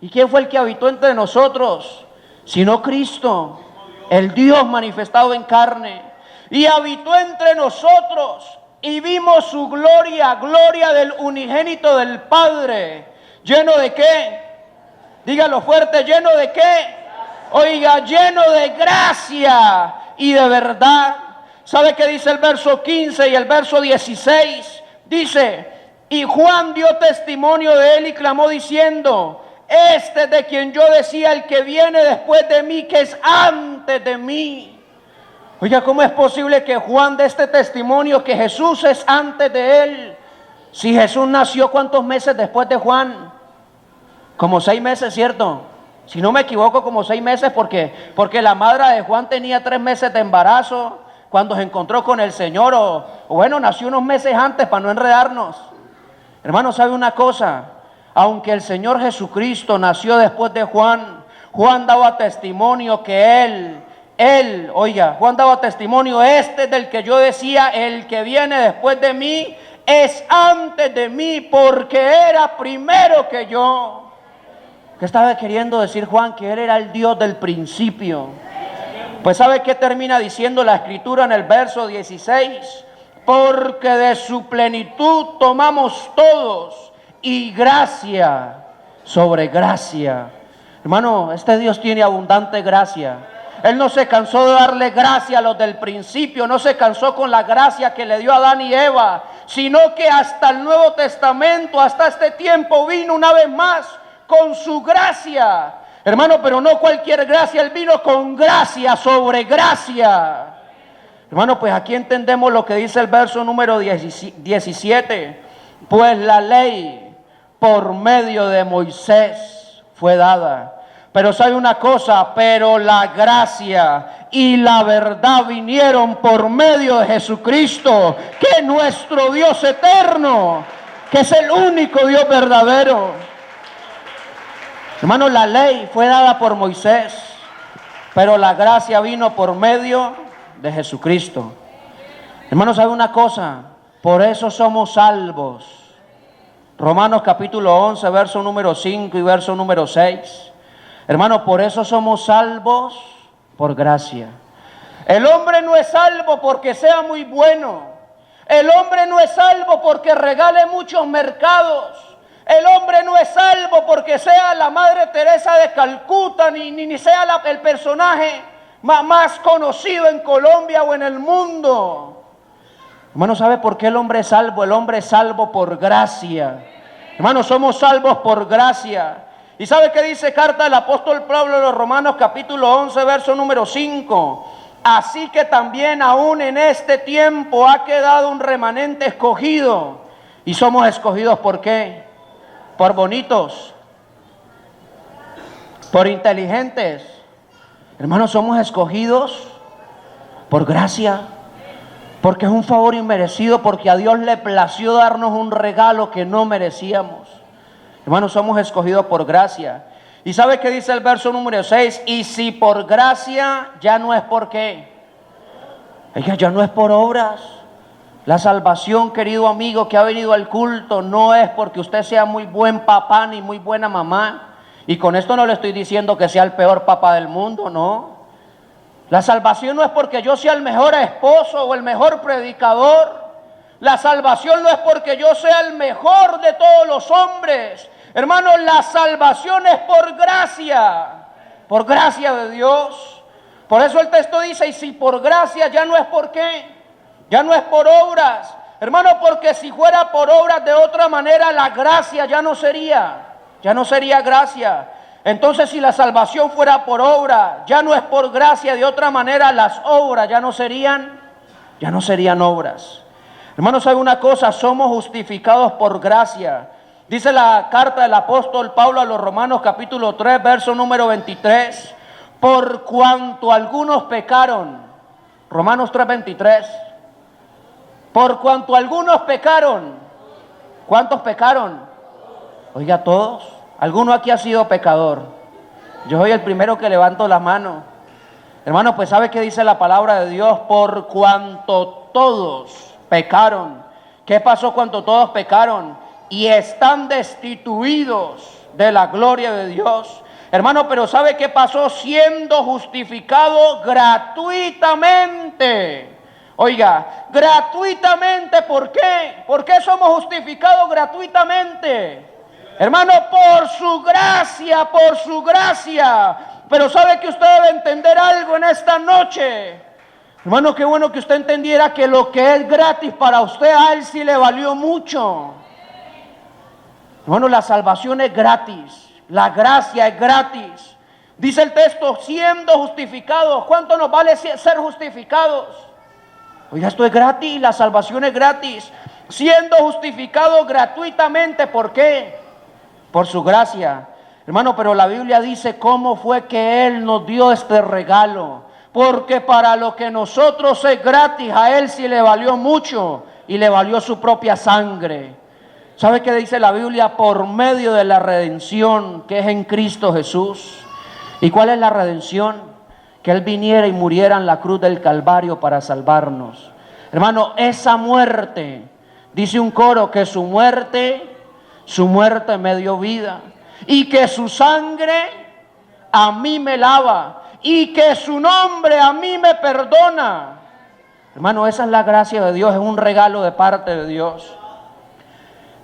¿Y quién fue el que habitó entre nosotros? Sino Cristo, el Dios manifestado en carne, y habitó entre nosotros, y vimos su gloria, gloria del unigénito del Padre, lleno de ¿qué? Dígalo fuerte, lleno de ¿qué? Oiga, lleno de gracia y de verdad. ¿Sabe qué dice el verso 15 y el verso 16? Dice, y Juan dio testimonio de él y clamó diciendo, este de quien yo decía, el que viene después de mí, que es antes de mí. Oiga, ¿cómo es posible que Juan dé este testimonio que Jesús es antes de él? Si Jesús nació, ¿cuántos meses después de Juan? Como 6 meses, ¿cierto? Si no me equivoco, como 6 meses, porque la madre de Juan tenía 3 meses de embarazo cuando se encontró con el Señor, o bueno, nació unos meses antes para no enredarnos. Hermano, ¿sabe una cosa? Aunque el Señor Jesucristo nació después de Juan, Juan daba testimonio que Juan daba testimonio, este del que yo decía, el que viene después de mí, es antes de mí, porque era primero que yo. ¿Qué estaba queriendo decir Juan? Que él era el Dios del principio. Pues ¿sabe qué termina diciendo la Escritura en el verso 16? Porque de su plenitud tomamos todos, y gracia sobre gracia. Hermano, este Dios tiene abundante gracia. Él no se cansó de darle gracia a los del principio, no se cansó con la gracia que le dio a Adán y Eva, sino que hasta el Nuevo Testamento, hasta este tiempo, vino una vez más con su gracia. Hermano, pero no cualquier gracia, Él vino con gracia sobre gracia. Hermano, pues aquí entendemos lo que dice el verso número 17. Pues la ley por medio de Moisés fue dada. Pero sabe una cosa, pero la gracia y la verdad vinieron por medio de Jesucristo, que es nuestro Dios eterno, que es el único Dios verdadero. Hermano, la ley fue dada por Moisés, pero la gracia vino por medio de Jesucristo. Hermano, ¿sabe una cosa? Por eso somos salvos. Romanos capítulo 11, verso número 5 y verso número 6. Hermano, por eso somos salvos por gracia. El hombre no es salvo porque sea muy bueno. El hombre no es salvo porque regale muchos mercados. El hombre no es salvo porque sea la Madre Teresa de Calcuta, ni sea el personaje más conocido en Colombia o en el mundo. Hermano, ¿sabe por qué el hombre es salvo? El hombre es salvo por gracia. Hermano, somos salvos por gracia. ¿Y sabe qué dice carta del apóstol Pablo a los Romanos capítulo 11, verso número 5? Así que también aún en este tiempo ha quedado un remanente escogido. ¿Y somos escogidos por qué? Por bonitos, por inteligentes. Hermanos, somos escogidos por gracia, porque es un favor inmerecido, porque a Dios le plació darnos un regalo que no merecíamos. Hermanos, somos escogidos por gracia. ¿Y sabe qué dice el verso número 6? Y si por gracia, ya no es por qué. Oiga, ya no es por obras. La salvación, querido amigo que ha venido al culto, no es porque usted sea muy buen papá ni muy buena mamá. Y con esto no le estoy diciendo que sea el peor papá del mundo, no. La salvación no es porque yo sea el mejor esposo o el mejor predicador. La salvación no es porque yo sea el mejor de todos los hombres. Hermano, la salvación es por gracia de Dios. Por eso el texto dice, y si por gracia, ya no es por qué, ya no es por obras. Hermano, porque si fuera por obras de otra manera, la gracia ya no sería gracia. Entonces, si la salvación fuera por obra, ya no es por gracia, de otra manera las obras ya no serían obras. Hermanos, ¿sabe una cosa? Somos justificados por gracia. Dice la carta del apóstol Pablo a los Romanos capítulo 3, verso número 23. Por cuanto algunos pecaron. Romanos 3, 23. Por cuanto algunos pecaron. ¿Cuántos pecaron? Oiga, todos. ¿Alguno aquí ha sido pecador? Yo soy el primero que levanto la mano. Hermano, pues ¿sabe qué dice la palabra de Dios? Por cuanto todos pecaron. ¿Qué pasó cuando todos pecaron? Y están destituidos de la gloria de Dios. Hermano, pero ¿sabe qué pasó? Siendo justificado gratuitamente. Oiga, gratuitamente, ¿por qué? ¿Por qué somos justificados gratuitamente? Hermano, por su gracia, por su gracia. Pero ¿sabe que usted debe entender algo en esta noche? Hermano, qué bueno que usted entendiera que lo que es gratis para usted, a Él sí le valió mucho. Hermano, la salvación es gratis, la gracia es gratis. Dice el texto, siendo justificados. ¿Cuánto nos vale ser justificados? Oiga, esto es gratis, la salvación es gratis. Siendo justificados gratuitamente, ¿por qué? Por su gracia. Hermano, pero la Biblia dice cómo fue que Él nos dio este regalo. Porque para lo que nosotros es gratis, a Él sí le valió mucho y le valió su propia sangre. ¿Sabe qué dice la Biblia? Por medio de la redención que es en Cristo Jesús. ¿Y cuál es la redención? Que Él viniera y muriera en la cruz del Calvario para salvarnos. Hermano, esa muerte, dice un coro que su muerte me dio vida. Y que su sangre a mí me lava. Y que su nombre a mí me perdona. Hermano, esa es la gracia de Dios, es un regalo de parte de Dios.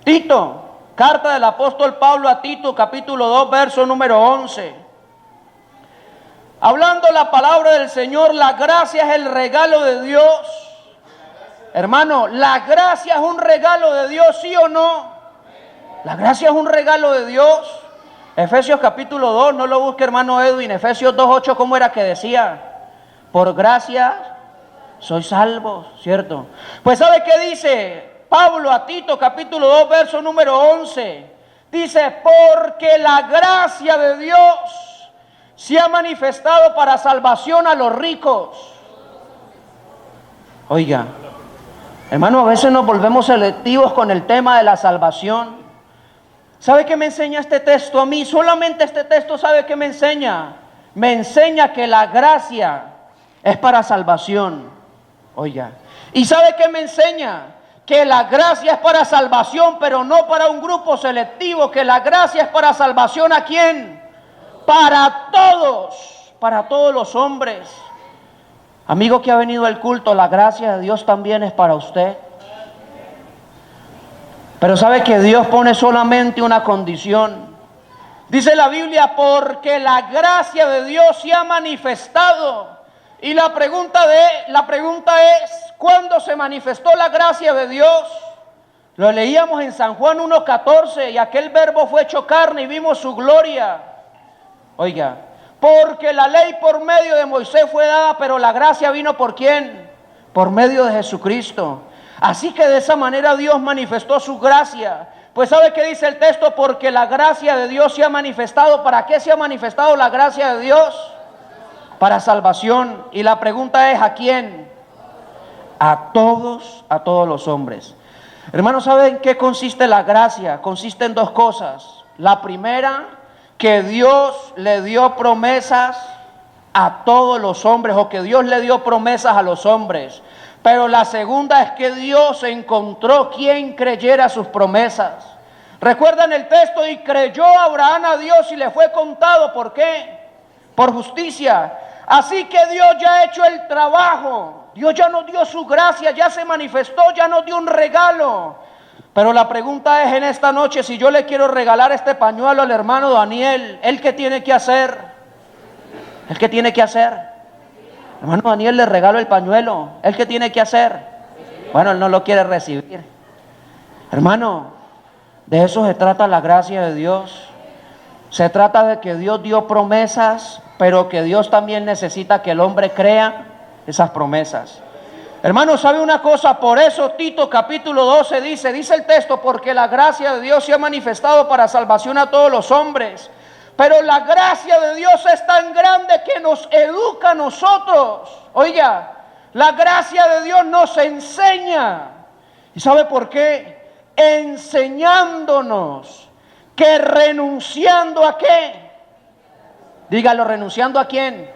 Tito, carta del apóstol Pablo a Tito, capítulo 2, verso número 11. Hablando la palabra del Señor, la gracia es el regalo de Dios. Hermano, la gracia es un regalo de Dios, ¿sí o no? La gracia es un regalo de Dios. Efesios capítulo 2, no lo busque hermano Edwin, Efesios 2:8, ¿cómo era que decía? Por gracia sois salvos, ¿cierto? Pues ¿sabe qué dice Pablo a Tito, capítulo 2, verso número 11? Dice, porque la gracia de Dios se ha manifestado para salvación a los ricos. Oiga, hermano, a veces nos volvemos selectivos con el tema de la salvación. ¿Sabe qué me enseña este texto a mí? Solamente este texto, ¿sabe qué me enseña? Me enseña que la gracia es para salvación. Oiga, ¿y sabe qué me enseña? Que la gracia es para salvación, pero no para un grupo selectivo. Que la gracia es para salvación, ¿a quién? Para todos los hombres. Amigo que ha venido al culto, la gracia de Dios también es para usted. Pero sabe que Dios pone solamente una condición. Dice la Biblia, porque la gracia de Dios se ha manifestado. Y la pregunta es, ¿cuándo se manifestó la gracia de Dios? Lo leíamos en San Juan 1:14, y aquel verbo fue hecho carne y vimos su gloria. Oiga, porque la ley por medio de Moisés fue dada, pero la gracia vino ¿por quién? Por medio de Jesucristo. Así que de esa manera Dios manifestó su gracia. Pues ¿sabe qué dice el texto? Porque la gracia de Dios se ha manifestado. ¿Para qué se ha manifestado la gracia de Dios? Para salvación. Y la pregunta es, ¿a quién? A todos los hombres. Hermanos, ¿saben qué consiste la gracia? Consiste en dos cosas. La primera, que Dios le dio promesas a todos los hombres, o que Dios le dio promesas a los hombres. Pero la segunda es que Dios encontró quien creyera sus promesas. Recuerdan el texto: y creyó Abraham a Dios y le fue contado. ¿Por qué? Por justicia. Así que Dios ya ha hecho el trabajo. Dios ya nos dio su gracia, ya se manifestó, ya nos dio un regalo. Pero la pregunta es en esta noche: si yo le quiero regalar este pañuelo al hermano Daniel, ¿él qué tiene que hacer? ¿Él qué tiene que hacer? Hermano Daniel, le regalo el pañuelo. ¿Él qué tiene que hacer? Bueno, él no lo quiere recibir. Hermano, de eso se trata la gracia de Dios. Se trata de que Dios dio promesas, pero que Dios también necesita que el hombre crea esas promesas. Hermano, ¿sabe una cosa? Por eso Tito capítulo 12 dice el texto: porque la gracia de Dios se ha manifestado para salvación a todos los hombres. Pero la gracia de Dios es tan grande que nos educa a nosotros. Oiga, la gracia de Dios nos enseña. ¿Y sabe por qué? Enseñándonos que renunciando a qué. Dígalo, ¿renunciando a quién?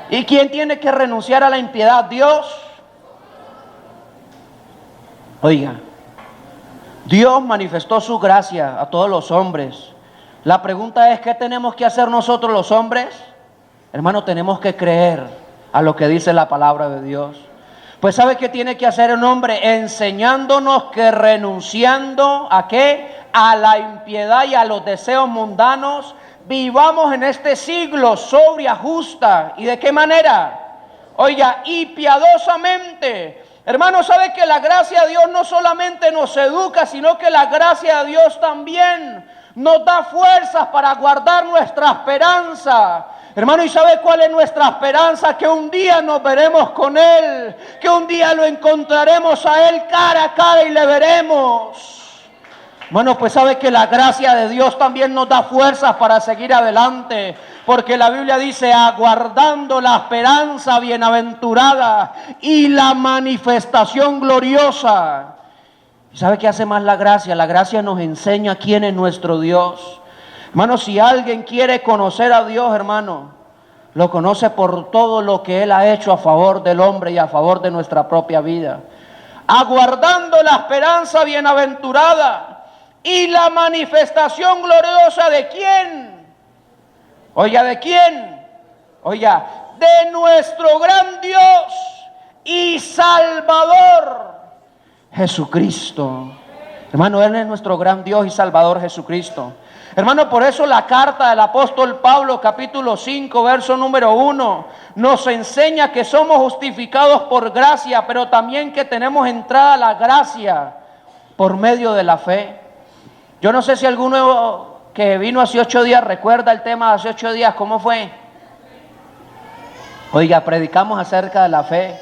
¿Y quién tiene que renunciar a la impiedad? Dios. Oiga, Dios manifestó su gracia a todos los hombres. La pregunta es: ¿qué tenemos que hacer nosotros los hombres? Hermano, tenemos que creer a lo que dice la palabra de Dios. Pues ¿sabe qué tiene que hacer un hombre? Enseñándonos que renunciando ¿a qué? A la impiedad y a los deseos mundanos, vivamos en este siglo sobria, justa. ¿Y de qué manera? Oiga, y piadosamente. Hermano, ¿sabe que la gracia de Dios no solamente nos educa, sino que la gracia de Dios también nos da fuerzas para guardar nuestra esperanza? Hermano, ¿y sabe cuál es nuestra esperanza? Que un día nos veremos con Él, que un día lo encontraremos a Él cara a cara y le veremos. Bueno, pues sabe que la gracia de Dios también nos da fuerzas para seguir adelante, porque la Biblia dice: aguardando la esperanza bienaventurada y la manifestación gloriosa. ¿Y sabe qué hace más la gracia? La gracia nos enseña quién es nuestro Dios. Hermano, si alguien quiere conocer a Dios, hermano, lo conoce por todo lo que Él ha hecho a favor del hombre y a favor de nuestra propia vida. Aguardando la esperanza bienaventurada y la manifestación gloriosa ¿de quién? Oiga, ¿de quién? Oiga, de nuestro gran Dios y Salvador Jesucristo. Hermano, Él es nuestro gran Dios y Salvador Jesucristo. Hermano, por eso la carta del apóstol Pablo, capítulo 5, verso número 1, nos enseña que somos justificados por gracia, pero también que tenemos entrada a la gracia por medio de la fe. Yo no sé si alguno que vino hace 8 días recuerda el tema de hace 8 días, ¿cómo fue? Oiga, predicamos acerca de la fe.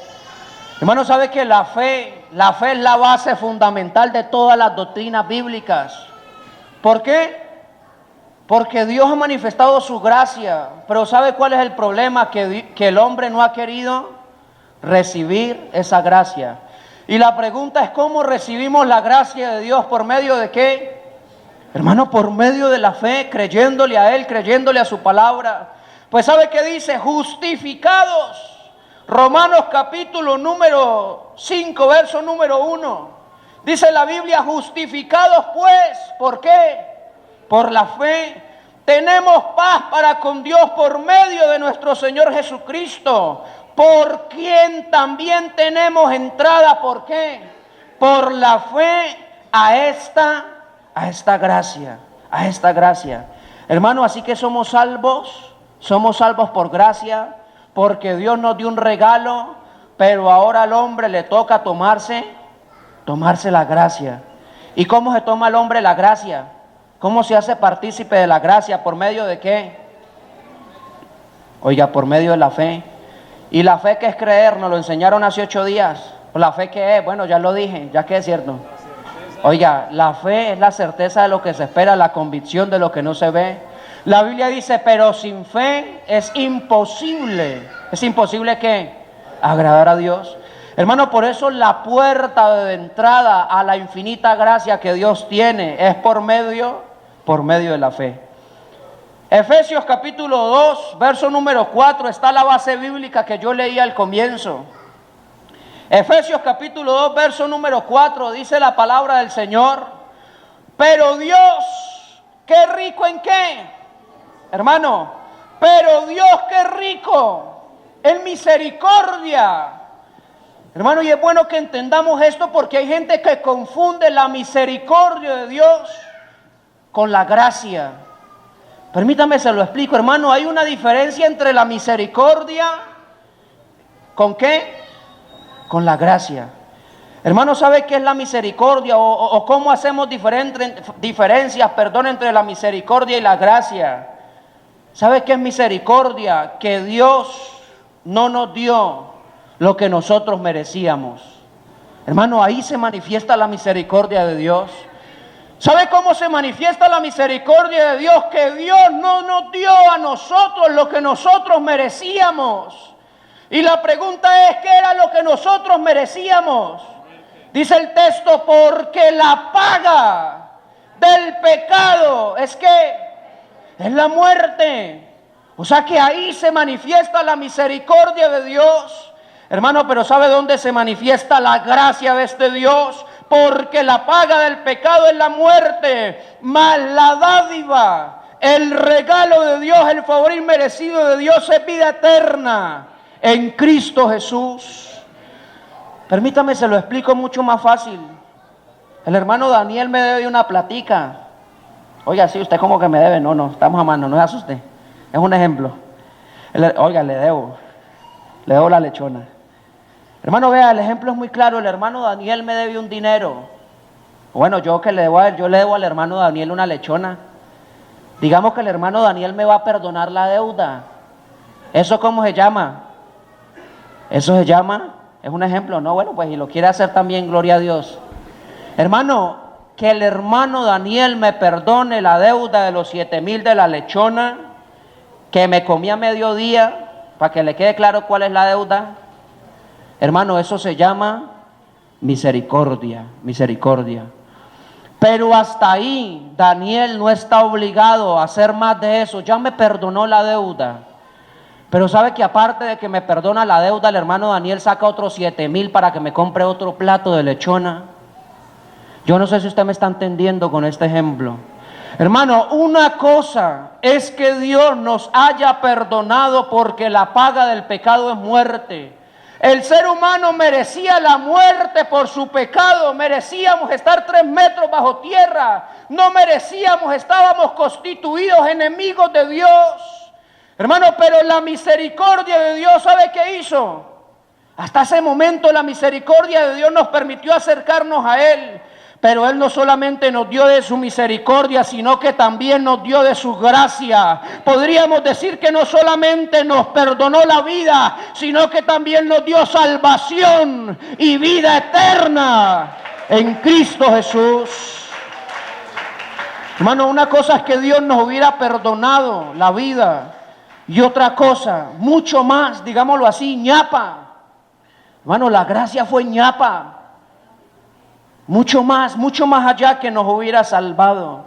Hermano, ¿sabe que la fe es la base fundamental de todas las doctrinas bíblicas? ¿Por qué? Porque Dios ha manifestado su gracia, pero ¿sabe cuál es el problema? Que el hombre no ha querido recibir esa gracia. Y la pregunta es: ¿cómo recibimos la gracia de Dios? ¿Por medio de qué? Hermano, por medio de la fe, creyéndole a Él, creyéndole a su palabra. Pues ¿sabe qué dice? Justificados. Romanos capítulo número 5, verso número 1. Dice la Biblia: justificados pues, ¿por qué? Por la fe, tenemos paz para con Dios por medio de nuestro Señor Jesucristo, por quien también tenemos entrada. ¿Por qué? Por la fe a esta gracia, a esta gracia. Hermano, así que somos salvos por gracia, porque Dios nos dio un regalo, pero ahora al hombre le toca tomarse la gracia. ¿Y cómo se toma el hombre la gracia? ¿Cómo se hace partícipe de la gracia? ¿Por medio de qué? Oiga, por medio de la fe. ¿Y la fe qué es creer? Nos lo enseñaron hace 8 días. ¿La fe qué es? Bueno, ya lo dije, ya que es cierto. Oiga, la fe es la certeza de lo que se espera, la convicción de lo que no se ve. La Biblia dice: pero sin fe es imposible. ¿Es imposible qué? Agradar a Dios. Hermano, por eso la puerta de entrada a la infinita gracia que Dios tiene es por medio de la fe. Efesios capítulo 2, verso número 4, está la base bíblica que yo leí al comienzo. Efesios capítulo 2, verso número 4, dice la palabra del Señor: Pero Dios, qué rico en qué, hermano, pero Dios qué rico en misericordia. Hermano, y es bueno que entendamos esto porque hay gente que confunde la misericordia de Dios con la gracia. Permítame, se lo explico, hermano. Hay una diferencia entre la misericordia, ¿con qué? Con la gracia. Hermano, ¿sabe qué es la misericordia? O cómo hacemos diferencias, entre la misericordia y la gracia. ¿Sabe qué es misericordia? Que Dios no nos dio lo que nosotros merecíamos. Hermano, ahí se manifiesta la misericordia de Dios. ¿Sabe cómo se manifiesta la misericordia de Dios? Que Dios no nos dio a nosotros lo que nosotros merecíamos. Y la pregunta es, ¿qué era lo que nosotros merecíamos? Dice el texto, porque la paga del pecado es la muerte. O sea que ahí se manifiesta la misericordia de Dios. Hermano, pero ¿sabe dónde se manifiesta la gracia de este Dios? Porque la paga del pecado es la muerte, mas la dádiva, el regalo de Dios, el favor inmerecido de Dios es vida eterna en Cristo Jesús. Permítame, se lo explico mucho más fácil. El hermano Daniel me debe una platica. Oiga, sí, usted como que me debe. No, estamos a mano, no se asuste. Es un ejemplo. Oiga, le debo la lechona. Hermano, vea, el ejemplo es muy claro. El hermano Daniel me debe un dinero. Bueno, yo que le debo a él, yo le debo al hermano Daniel una lechona. Digamos que el hermano Daniel me va a perdonar la deuda. ¿Eso cómo se llama? Eso se llama, es un ejemplo, ¿no? Bueno, pues si lo quiere hacer también, gloria a Dios. Hermano, que el hermano Daniel me perdone la deuda de los 7,000 de la lechona que me comí a mediodía, para que le quede claro cuál es la deuda. Hermano, eso se llama misericordia. Pero hasta ahí Daniel no está obligado a hacer más de eso. Ya me perdonó la deuda. Pero sabe que aparte de que me perdona la deuda, el hermano Daniel saca otros 7,000 para que me compre otro plato de lechona. Yo no sé si usted me está entendiendo con este ejemplo. Hermano, una cosa es que Dios nos haya perdonado porque la paga del pecado es muerte. El ser humano merecía la muerte por su pecado. Merecíamos estar 3 metros bajo tierra. No merecíamos, estábamos constituidos enemigos de Dios. Hermano, pero la misericordia de Dios, ¿sabe qué hizo? Hasta ese momento la misericordia de Dios nos permitió acercarnos a Él. Pero Él no solamente nos dio de su misericordia, sino que también nos dio de su gracia. Podríamos decir que no solamente nos perdonó la vida, sino que también nos dio salvación y vida eterna en Cristo Jesús. Hermano, una cosa es que Dios nos hubiera perdonado la vida, y otra cosa, mucho más, digámoslo así, ñapa. Hermano, la gracia fue ñapa. Mucho más allá que nos hubiera salvado.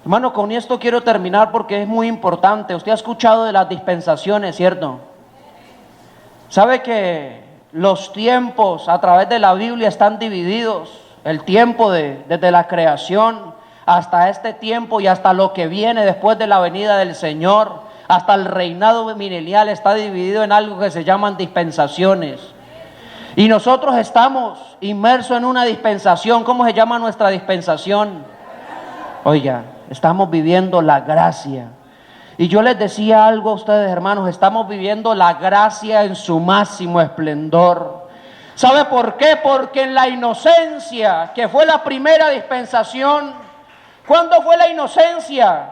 Hermano, con esto quiero terminar porque es muy importante. Usted ha escuchado de las dispensaciones, ¿cierto? ¿Sabe que los tiempos a través de la Biblia están divididos? El tiempo desde la creación hasta este tiempo y hasta lo que viene después de la venida del Señor, hasta el reinado milenial está dividido en algo que se llaman dispensaciones. Y nosotros estamos inmersos en una dispensación. ¿Cómo se llama nuestra dispensación? Oiga, estamos viviendo la gracia. Y yo les decía algo a ustedes, hermanos, estamos viviendo la gracia en su máximo esplendor. ¿Sabe por qué? Porque en la inocencia, que fue la primera dispensación, ¿cuándo fue la inocencia?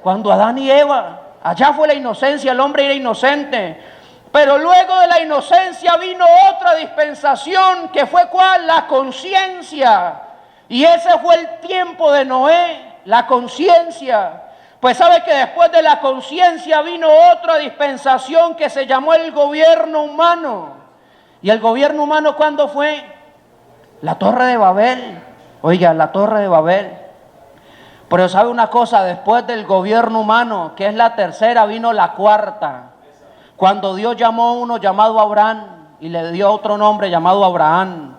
Cuando Adán y Eva, allá fue la inocencia, el hombre era inocente. Pero luego de la inocencia vino otra dispensación, que fue ¿cuál? La conciencia. Y ese fue el tiempo de Noé, la conciencia. Pues sabe que después de la conciencia vino otra dispensación que se llamó el gobierno humano. ¿Y el gobierno humano cuándo fue? La Torre de Babel. Oiga, la Torre de Babel. Pero sabe una cosa, después del gobierno humano, que es la tercera, vino la cuarta. Cuando Dios llamó a uno llamado Abraham y le dio otro nombre llamado Abraham.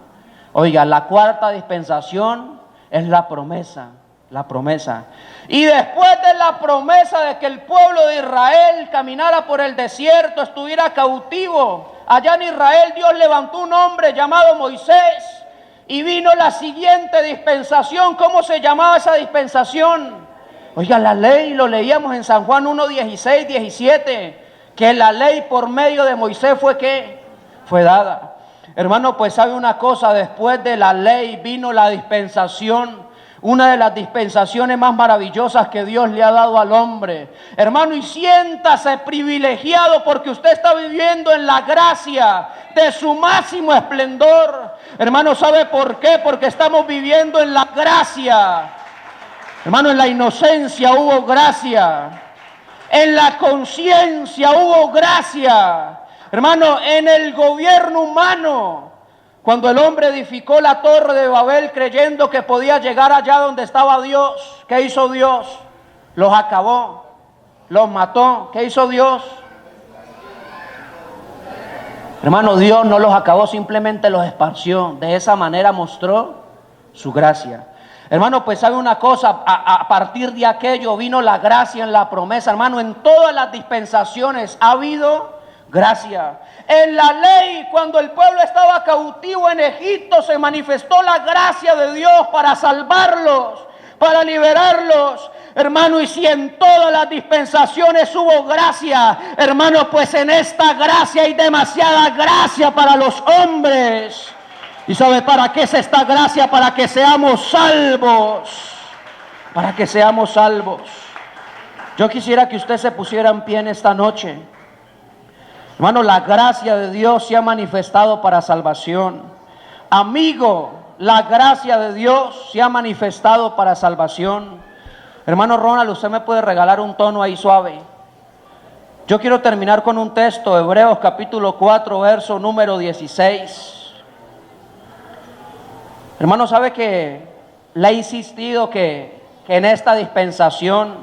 Oiga, la cuarta dispensación Es la promesa, la promesa. Y después de la promesa de que el pueblo de Israel caminara por el desierto, estuviera cautivo, allá en Israel Dios levantó un hombre llamado Moisés y vino la siguiente dispensación. ¿Cómo se llamaba esa dispensación? Oiga, la ley, lo leíamos en San Juan 1, 16, 17, que la ley por medio de Moisés fue ¿qué? Fue dada. Hermano, pues sabe una cosa, después de la ley vino la dispensación, una de las dispensaciones más maravillosas que Dios le ha dado al hombre. Hermano, y siéntase privilegiado porque usted está viviendo en la gracia de su máximo esplendor. Hermano, ¿sabe por qué? Porque estamos viviendo en la gracia. Hermano, en la inocencia hubo gracia. En la conciencia hubo gracia. Hermano, en el gobierno humano, cuando el hombre edificó la torre de Babel creyendo que podía llegar allá donde estaba Dios, ¿qué hizo Dios? Los acabó, los mató. ¿Qué hizo Dios? Hermano, Dios no los acabó, simplemente los esparció. De esa manera mostró su gracia. Hermano, pues sabe una cosa, a partir de aquello vino la gracia en la promesa. Hermano, en todas las dispensaciones ha habido gracia. En la ley, cuando el pueblo estaba cautivo en Egipto, se manifestó la gracia de Dios para salvarlos, para liberarlos. Hermano, y si en todas las dispensaciones hubo gracia, hermano, pues en esta gracia hay demasiada gracia para los hombres. ¿Y sabe para qué es esta gracia? Para que seamos salvos. Para que seamos salvos. Yo quisiera que usted se pusiera en pie en esta noche. Hermano, la gracia de Dios se ha manifestado para salvación. Amigo, la gracia de Dios se ha manifestado para salvación. Hermano Ronald, usted me puede regalar un tono ahí suave. Yo quiero terminar con un texto, Hebreos capítulo 4, verso número 16. Hermano, ¿sabe que le he insistido que en esta dispensación,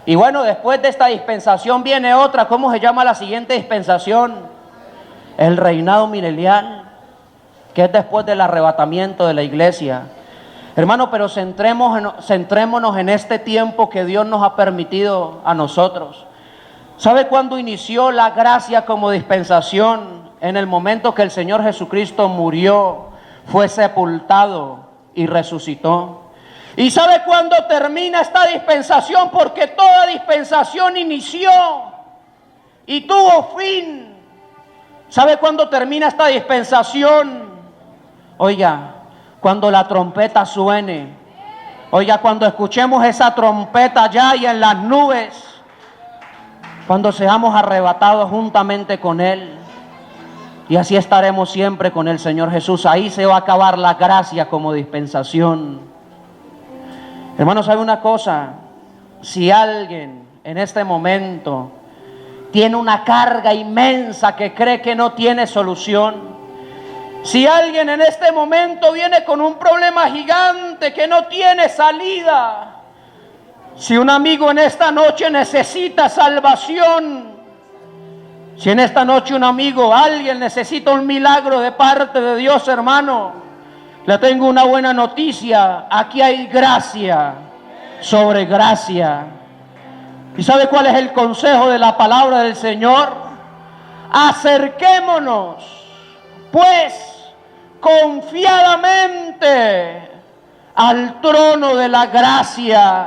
y bueno, después de esta dispensación viene otra? ¿Cómo se llama la siguiente dispensación? El reinado milenial, que es después del arrebatamiento de la iglesia. Hermano, pero centrémonos en este tiempo que Dios nos ha permitido a nosotros. ¿Sabe cuándo inició la gracia como dispensación? En el momento que el Señor Jesucristo murió, fue sepultado y resucitó. ¿Y sabe cuándo termina esta dispensación? Porque toda dispensación inició y tuvo fin. ¿Sabe cuándo termina esta dispensación? Oiga, cuando la trompeta suene. Oiga, cuando escuchemos esa trompeta allá y en las nubes, cuando seamos arrebatados juntamente con Él. Y así estaremos siempre con el Señor Jesús. Ahí se va a acabar la gracia como dispensación. Hermano, ¿sabe una cosa? Si alguien en este momento tiene una carga inmensa que cree que no tiene solución, si alguien en este momento viene con un problema gigante que no tiene salida, si un amigo en esta noche necesita salvación, si en esta noche un amigo, alguien necesita un milagro de parte de Dios, hermano, le tengo una buena noticia. Aquí hay gracia sobre gracia. ¿Y sabe cuál es el consejo de la palabra del Señor? Acerquémonos, pues, confiadamente al trono de la gracia.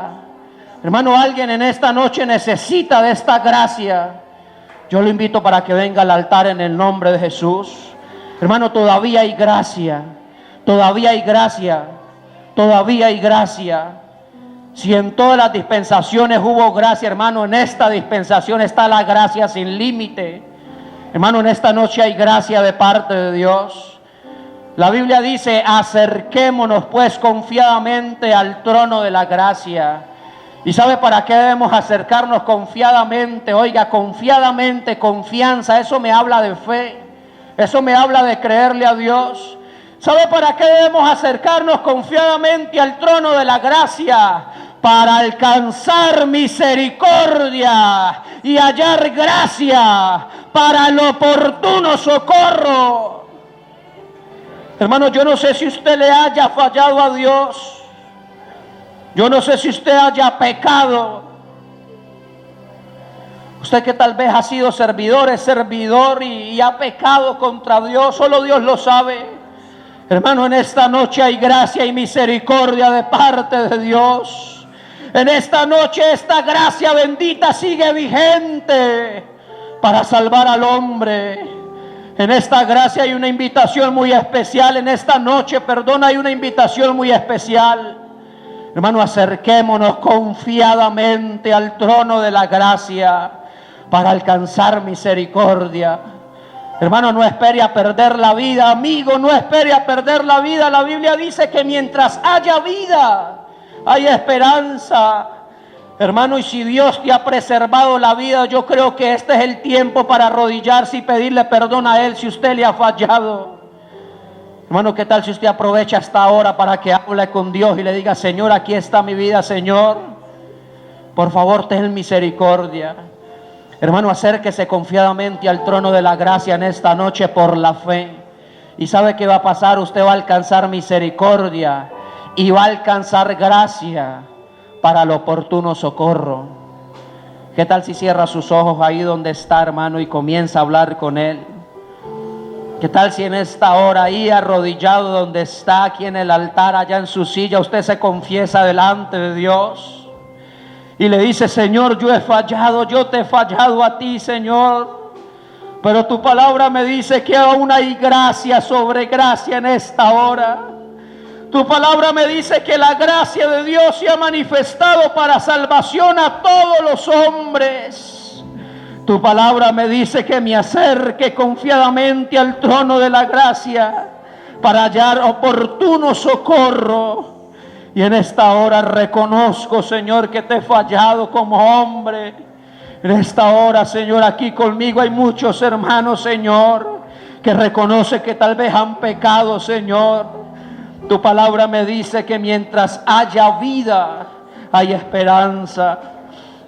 Hermano, alguien en esta noche necesita de esta gracia. Yo lo invito para que venga al altar en el nombre de Jesús. Hermano, todavía hay gracia. Todavía hay gracia. Todavía hay gracia. Si en todas las dispensaciones hubo gracia, hermano, en esta dispensación está la gracia sin límite. Hermano, en esta noche hay gracia de parte de Dios. La Biblia dice, acerquémonos pues confiadamente al trono de la gracia. ¿Y sabe para qué debemos acercarnos confiadamente? Oiga, confiadamente, confianza, eso me habla de fe, eso me habla de creerle a Dios. ¿Sabe para qué debemos acercarnos confiadamente al trono de la gracia? Para alcanzar misericordia y hallar gracia para el oportuno socorro. Hermano, yo no sé si usted le haya fallado a Dios. Yo no sé si usted haya pecado. Usted que tal vez ha sido servidor, es servidor y ha pecado contra Dios. Solo Dios lo sabe. Hermano, en esta noche hay gracia y misericordia de parte de Dios. En esta noche esta gracia bendita sigue vigente para salvar al hombre. En esta gracia hay una invitación muy especial. En esta noche, perdón, hay una invitación muy especial. Hermano, acerquémonos confiadamente al trono de la gracia para alcanzar misericordia. Hermano, no espere a perder la vida. Amigo, no espere a perder la vida. La Biblia dice que mientras haya vida, hay esperanza. Hermano, y si Dios te ha preservado la vida, yo creo que este es el tiempo para arrodillarse y pedirle perdón a Él si usted le ha fallado. Hermano, ¿qué tal si usted aprovecha esta hora para que hable con Dios y le diga: Señor, aquí está mi vida, Señor, por favor, ten misericordia? Hermano, acérquese confiadamente al trono de la gracia en esta noche por la fe. ¿Y sabe qué va a pasar? Usted va a alcanzar misericordia y va a alcanzar gracia para el oportuno socorro. ¿Qué tal si cierra sus ojos ahí donde está, hermano, y comienza a hablar con Él? ¿Qué tal si en esta hora ahí arrodillado donde está, aquí en el altar, allá en su silla, usted se confiesa delante de Dios y le dice: Señor, yo he fallado, yo te he fallado a ti, Señor, pero tu palabra me dice que aún hay gracia sobre gracia en esta hora. Tu palabra me dice que la gracia de Dios se ha manifestado para salvación a todos los hombres. Tu palabra me dice que me acerque confiadamente al trono de la gracia para hallar oportuno socorro. Y en esta hora reconozco, Señor, que te he fallado como hombre. En esta hora, Señor, aquí conmigo hay muchos hermanos, Señor, que reconocen que tal vez han pecado, Señor. Tu palabra me dice que mientras haya vida, hay esperanza.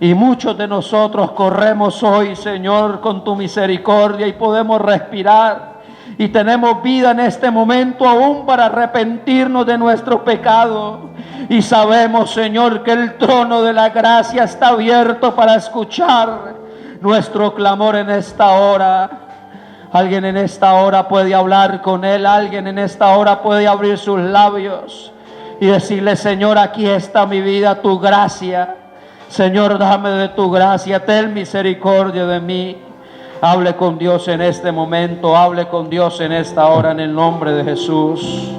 Y muchos de nosotros corremos hoy, Señor, con tu misericordia y podemos respirar. Y tenemos vida en este momento aún para arrepentirnos de nuestro pecado. Y sabemos, Señor, que el trono de la gracia está abierto para escuchar nuestro clamor en esta hora. Alguien en esta hora puede hablar con Él. Alguien en esta hora puede abrir sus labios y decirle: Señor, aquí está mi vida, tu gracia. Señor, dame de tu gracia, ten misericordia de mí. Hable con Dios en este momento, hable con Dios en esta hora, en el nombre de Jesús.